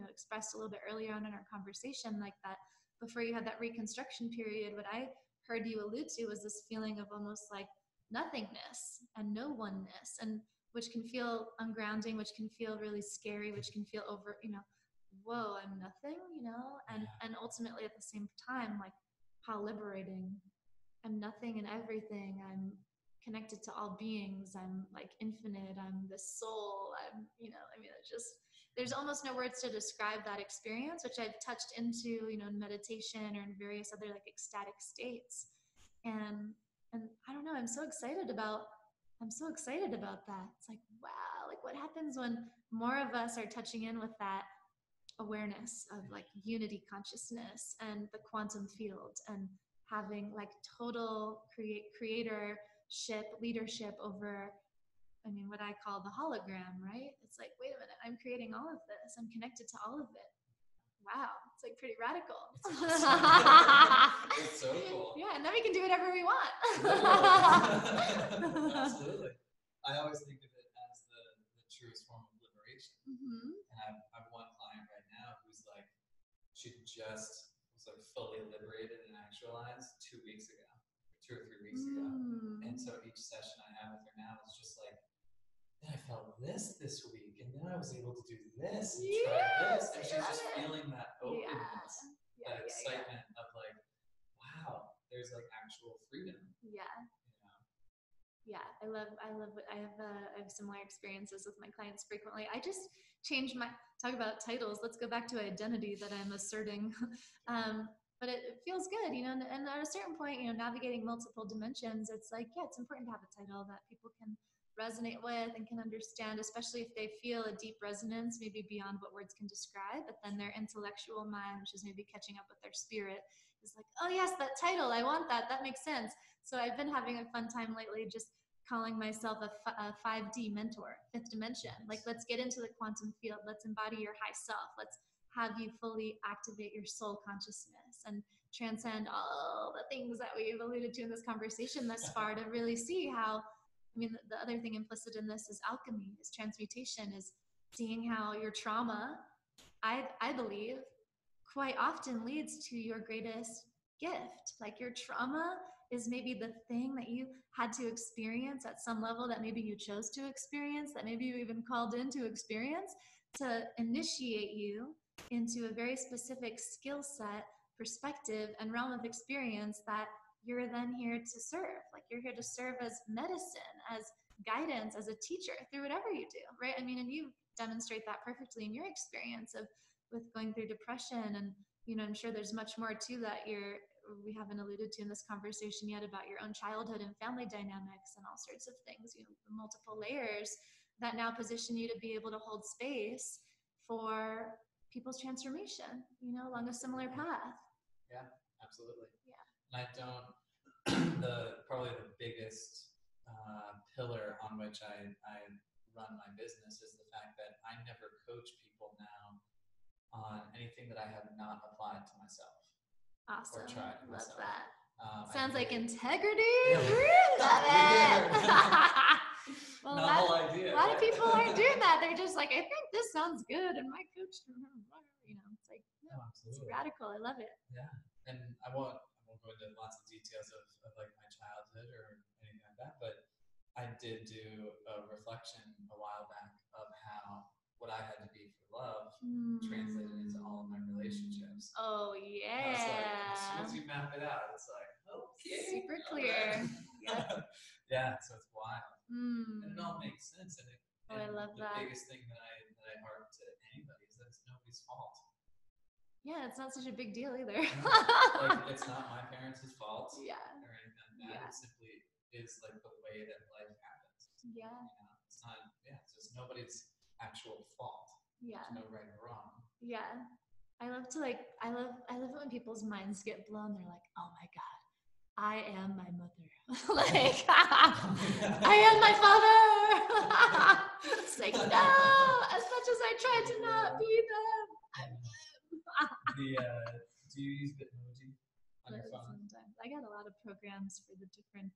expressed a little bit earlier on in our conversation, like that before you had that reconstruction period. What I heard you allude to was this feeling of almost like nothingness and no oneness, and which can feel ungrounding, which can feel really scary, which can feel over, whoa, I'm nothing, and ultimately at the same time, like how liberating. I'm nothing and everything. I'm connected to all beings. I'm like infinite. I'm the soul. It's just, there's almost no words to describe that experience, which I've touched into, in meditation or in various other like ecstatic states. And I don't know, I'm so excited about that. It's like, wow, like what happens when more of us are touching in with that awareness of like unity consciousness and the quantum field, and having like total creatorship, leadership over, what I call the hologram, right? It's like, wait a minute, I'm creating all of this. I'm connected to all of it. Wow, it's like pretty radical. It's so cool. Yeah, and then we can do whatever we want. Absolutely. I always think of it as the truest form of liberation. Mm-hmm. And I've one client right now who's like, she just was like fully liberated and actualized 2 weeks ago, 2 or 3 weeks ago. And so each session I have with her now is just like, then I felt this week, and then I was able to do this and try this, and she's just feeling that openness, that excitement of like, wow, there's like actual freedom. Yeah, I love what I have similar experiences with my clients frequently. I just changed talk about titles. Let's go back to identity that I'm asserting. But it feels good, and at a certain point, navigating multiple dimensions, it's like, yeah, it's important to have a title that people can resonate with and can understand, especially if they feel a deep resonance, maybe beyond what words can describe, but then their intellectual mind, which is maybe catching up with their spirit, is like, oh yes, that title, I want that makes sense. So I've been having a fun time lately just calling myself a 5D mentor, fifth dimension. Like, let's get into the quantum field. Let's embody your high self. Let's have you fully activate your soul consciousness and transcend all the things that we've alluded to in this conversation thus far, to really see how, the other thing implicit in this is alchemy, is transmutation, is seeing how your trauma, I believe, quite often leads to your greatest gift. Like, your trauma is maybe the thing that you had to experience at some level, that maybe you chose to experience, that maybe you even called in to experience, to initiate you into a very specific skill set, perspective, and realm of experience that you're then here to serve. Like, you're here to serve as medicine, as guidance, as a teacher, through whatever you do, right? And you demonstrate that perfectly in your experience with going through depression. And, I'm sure there's much more to that we haven't alluded to in this conversation yet, about your own childhood and family dynamics and all sorts of things, the multiple layers that now position you to be able to hold space for people's transformation, along a similar path. Yeah, absolutely. Yeah. And I don't, probably the biggest pillar on which I run my business is the fact that I never coach people now on anything that I have not applied to myself. Awesome. Or tried Love myself. that. I Sounds like think integrity. Yeah. Love it. Well, Novel idea. A lot of people aren't doing that. They're just like, I think this sounds good, and my coach, it's like, no, it's radical. I love it. Yeah, and I won't go into lots of details of like my childhood or anything like that, but I did do a reflection a while back of how what I had to be for love translated into all of my relationships. Oh yeah. It's like, as soon as you map it out, it's like, okay, super clear. Yep. Yeah, so it's wild, and it all makes sense. And I love the that. biggest thing that I harp to anybody is that it's nobody's fault. Yeah, it's not such a big deal either. Like, it's not my parents' fault. Yeah. Or anything like that. Yeah. It simply is like the way that life happens. Yeah. It's not. Yeah. It's just nobody's actual fault. Yeah. There's no right or wrong. Yeah. I love it when people's minds get blown. They're like, oh my God, I am my mother. Like, I am my father. It's like, no, as much as I try to not be them, I'm them. Do you use Bitmoji on your phone? Sometimes. I got a lot of programs for the different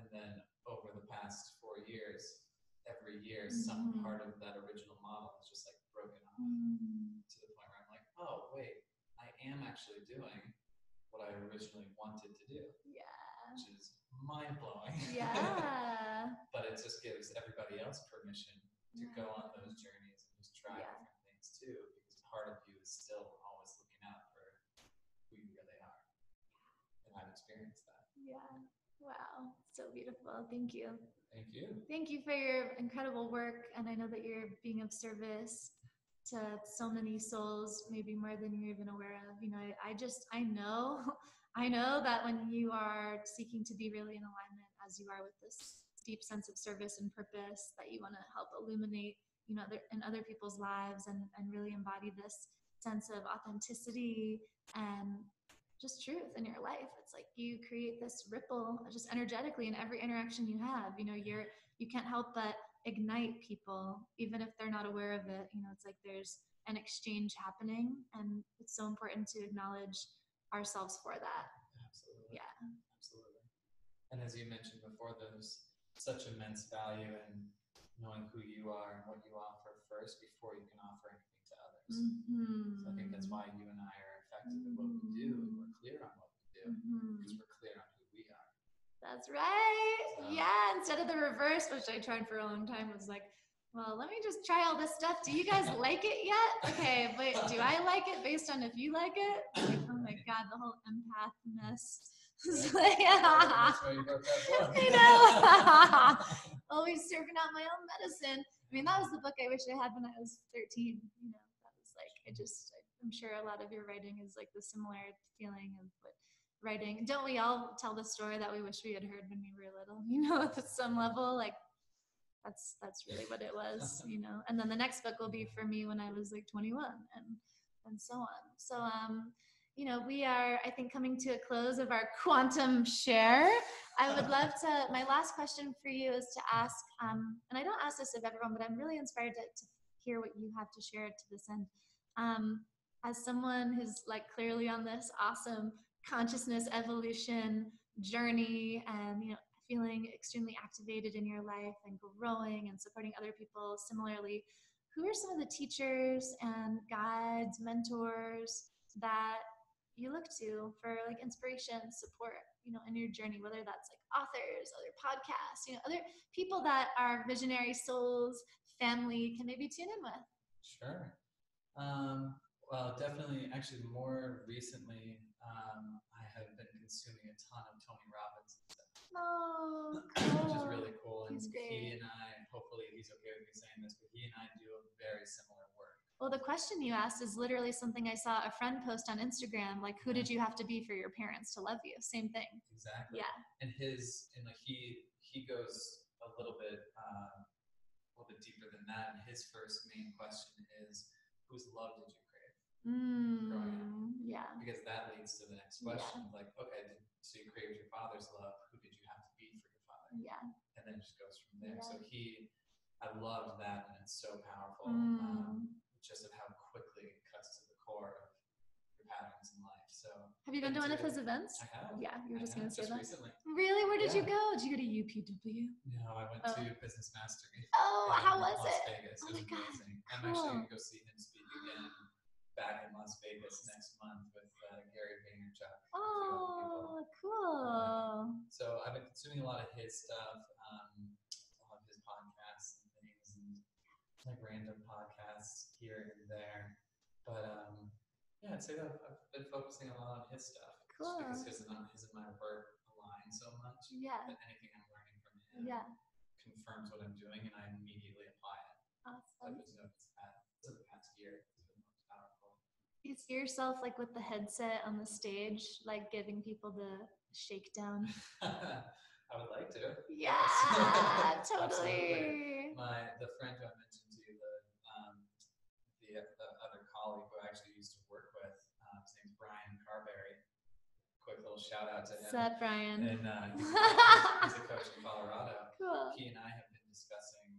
And then over the past 4 years, every year, some part of that original model is just like broken off to the point where I'm like, oh, wait, I am actually doing what I originally wanted to do. Yeah. Which is mind-blowing. Yeah. But it just gives everybody else permission to go on those journeys and just try different things too, because part of you is still always looking out for who you really are. And I've experienced that. Yeah. Wow. So beautiful. Thank you. Thank you. Thank you for your incredible work. And I know that you're being of service to so many souls, maybe more than you're even aware of. You know, I know that when you are seeking to be really in alignment as you are with this deep sense of service and purpose, that you want to help illuminate, you know, in other people's lives and really embody this sense of authenticity and just truth in your life. It's like you create this ripple just energetically in every interaction you have. You know, you can't help but ignite people, even if they're not aware of it. You know, it's like there's an exchange happening, and it's so important to acknowledge ourselves for that. Absolutely. Yeah. Absolutely. And as you mentioned before, there's such immense value in knowing who you are and what you offer first before you can offer anything to others. So I think that's why you and I are effective at what we do, and we're clear on what we do, because we're clear on who we are. That's right. So, yeah, instead of the reverse, which I tried for a long time, was like, well, let me just try all this stuff. Do you guys like it yet? Okay, but do I like it based on if you like it? Like, oh my God, the whole empath mess. Right. That's why you wrote that book. I know. Always serving out my own medicine. I mean, that was the book I wish I had when I was 13. You know, that was like, I'm sure a lot of your writing is like the similar feeling of what writing. Don't we all tell the story that we wish we had heard when we were little? You know, at some level, like, that's really what it was, you know. And then the next book will be for me when I was like 21 and so on. So you know, we are, I think, coming to a close of our quantum share. I would love to, my last question for you is to ask, and I don't ask this of everyone, but I'm really inspired to hear what you have to share to this end. As someone who's like clearly on this awesome consciousness evolution journey and, you know, feeling extremely activated in your life and growing and supporting other people similarly, who are some of the teachers and guides, mentors that you look to for like inspiration, support, you know, in your journey, whether that's like authors, other podcasts, you know, other people that our visionary souls family can maybe tune in with? Sure. Well, definitely, actually more recently, I have been consuming a ton of Tony Robbins stuff. Oh, cool. Which is really cool. And he's great. He and I, hopefully he's okay with me saying this, but he and I do a very similar work. Well, the question you asked is literally something I saw a friend post on Instagram, like, who did you have to be for your parents to love you? Same thing. Exactly. Yeah. And like he goes a little bit deeper than that. And his first main question is, whose love did you crave growing up? Yeah. Because that leads to the next question. Like, okay, so you craved your father's love. Who did you have to be for your father? Yeah. And then it just goes from there. Yeah. So I loved that, and it's so powerful. Just of how quickly it cuts to the core of your patterns in life. So have you been to one of his events? I have. Yeah, you were just going to say that. Recently. Really? Where did you go? Did you go to UPW? No, I went to Business Mastery. Oh, how was Las it? Vegas. Oh it was my amazing. God. I'm actually going to go see him speak again back in Las Vegas next month with Gary Vaynerchuk. Oh, cool. So I've been consuming a lot of his stuff, a lot of his podcasts and things, and like random podcasts here and there. But yeah, I'd say that I've been focusing a lot on his stuff. Cool. Just because his and my work align so much. Yeah. That anything I'm learning from him confirms what I'm doing, and I immediately apply it. Awesome. I've just noticed that for the past year, it's been most powerful. You see yourself like with the headset on the stage, like giving people the shakedown? I would like to. Yeah, yes. Totally. The friend who I mentioned to you, the other colleague who I actually used to work with, his name's Brian Carberry. Quick little shout out to him. What's up, Brian? And he's a coach in Colorado. Cool. He and I have been discussing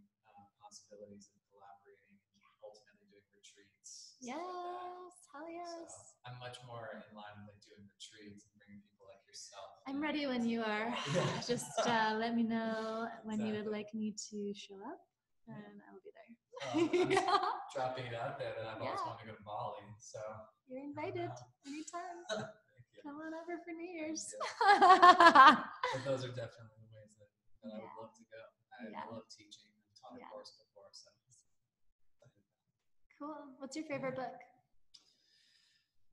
possibilities of collaborating and ultimately doing retreats. Yes, like hell yes. So I'm much more in line with like doing retreats and bringing people like yourself I'm ready when you are. Just let me know when you would like me to show up, and I will be there. I'm just dropping it out there that I've always wanted to go to Bali, so you're invited anytime. Come on over for New Year's. But those are definitely the ways that I would love to go. I love teaching. I've taught a course before, so. Cool. What's your favorite book?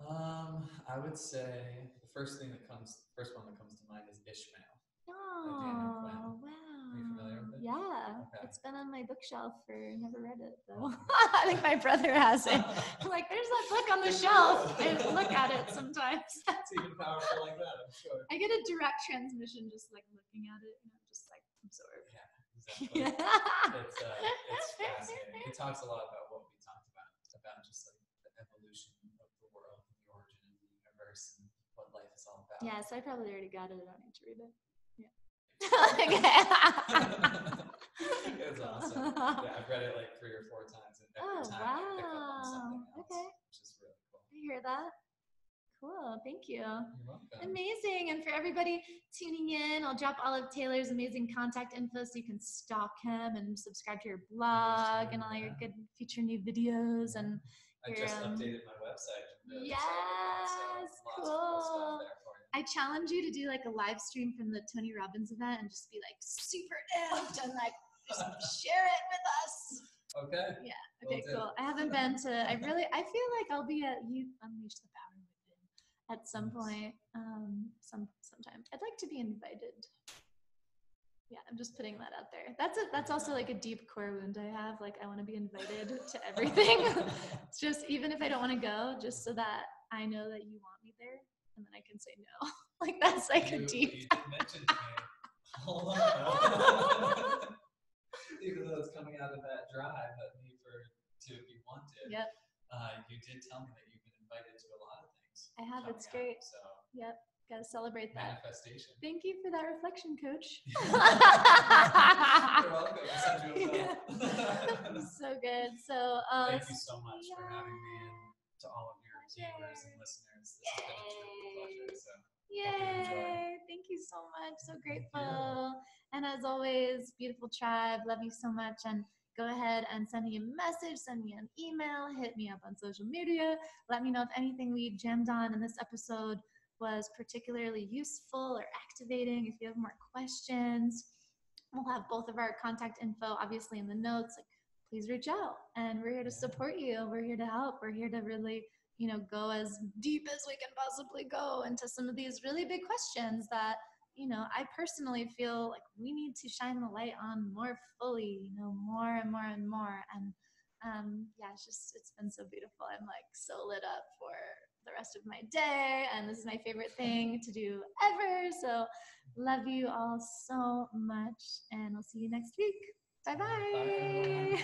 I would say the first one that comes to mind is Ishmael. Oh, wow. Are you familiar with it? Yeah. Okay. It's been on my bookshelf never read it though. I think my brother has it. I'm like, there's that book on the shelf. I look at it sometimes. It's even powerful like that, I'm sure. I get a direct transmission just like looking at it, just like absorb. Yeah, exactly. It's fascinating. It talks a lot about what we talked about just like the evolution of the world, the origin of the universe, and what life is all about. Yeah, so I probably already got it. I don't need to read it. Yeah. It's awesome. Yeah, I've read it like 3 or 4 times, and every time I pick up on something else, which is really cool. I hear that. Cool. Thank you. You're welcome. Amazing. And for everybody tuning in, I'll drop all of Taylor's amazing contact info so you can stalk him and subscribe to your blog and all your good future new videos. And I just updated my website. Yes, cool. I challenge you to do like a live stream from the Tony Robbins event and just be like super amped and like just share it with us. Okay. Yeah. Okay, cool. I haven't been to, I feel like I'll be at Youth Unleash the Power Within at some point, sometime. I'd like to be invited. Yeah, I'm just putting that out there. That's also like a deep core wound I have. Like I want to be invited to everything. It's just, even if I don't want to go, just so that I know that you want me there, and then I can say no. Like that's like a deep. You did mention to me. Hold on. Even though it's coming out of that drive, that need to be wanted. Yep. You did tell me that you've been invited to a lot of things. I have. It's great. So. Yep. Gotta celebrate that. Manifestation. Thank you for that reflection, coach. You're welcome. I'll send you a bill. So good. So thank you so much for having me, and to all of your viewers and listeners. This has been a true pleasure. So yay! Thank you so much. So grateful. And as always, beautiful tribe. Love you so much. And go ahead and send me a message, send me an email, hit me up on social media. Let me know if anything we jammed on in this episode was particularly useful or activating. If you have more questions, we'll have both of our contact info obviously in the notes. Like, please reach out, and we're here to support you. We're here to help. We're here to really, go as deep as we can possibly go into some of these really big questions that, I personally feel like we need to shine the light on more fully, more and more and more. And it's been so beautiful. I'm like so lit up for the rest of my day, and this is my favorite thing to do ever. So love you all so much, and I'll see you next week. Bye-bye.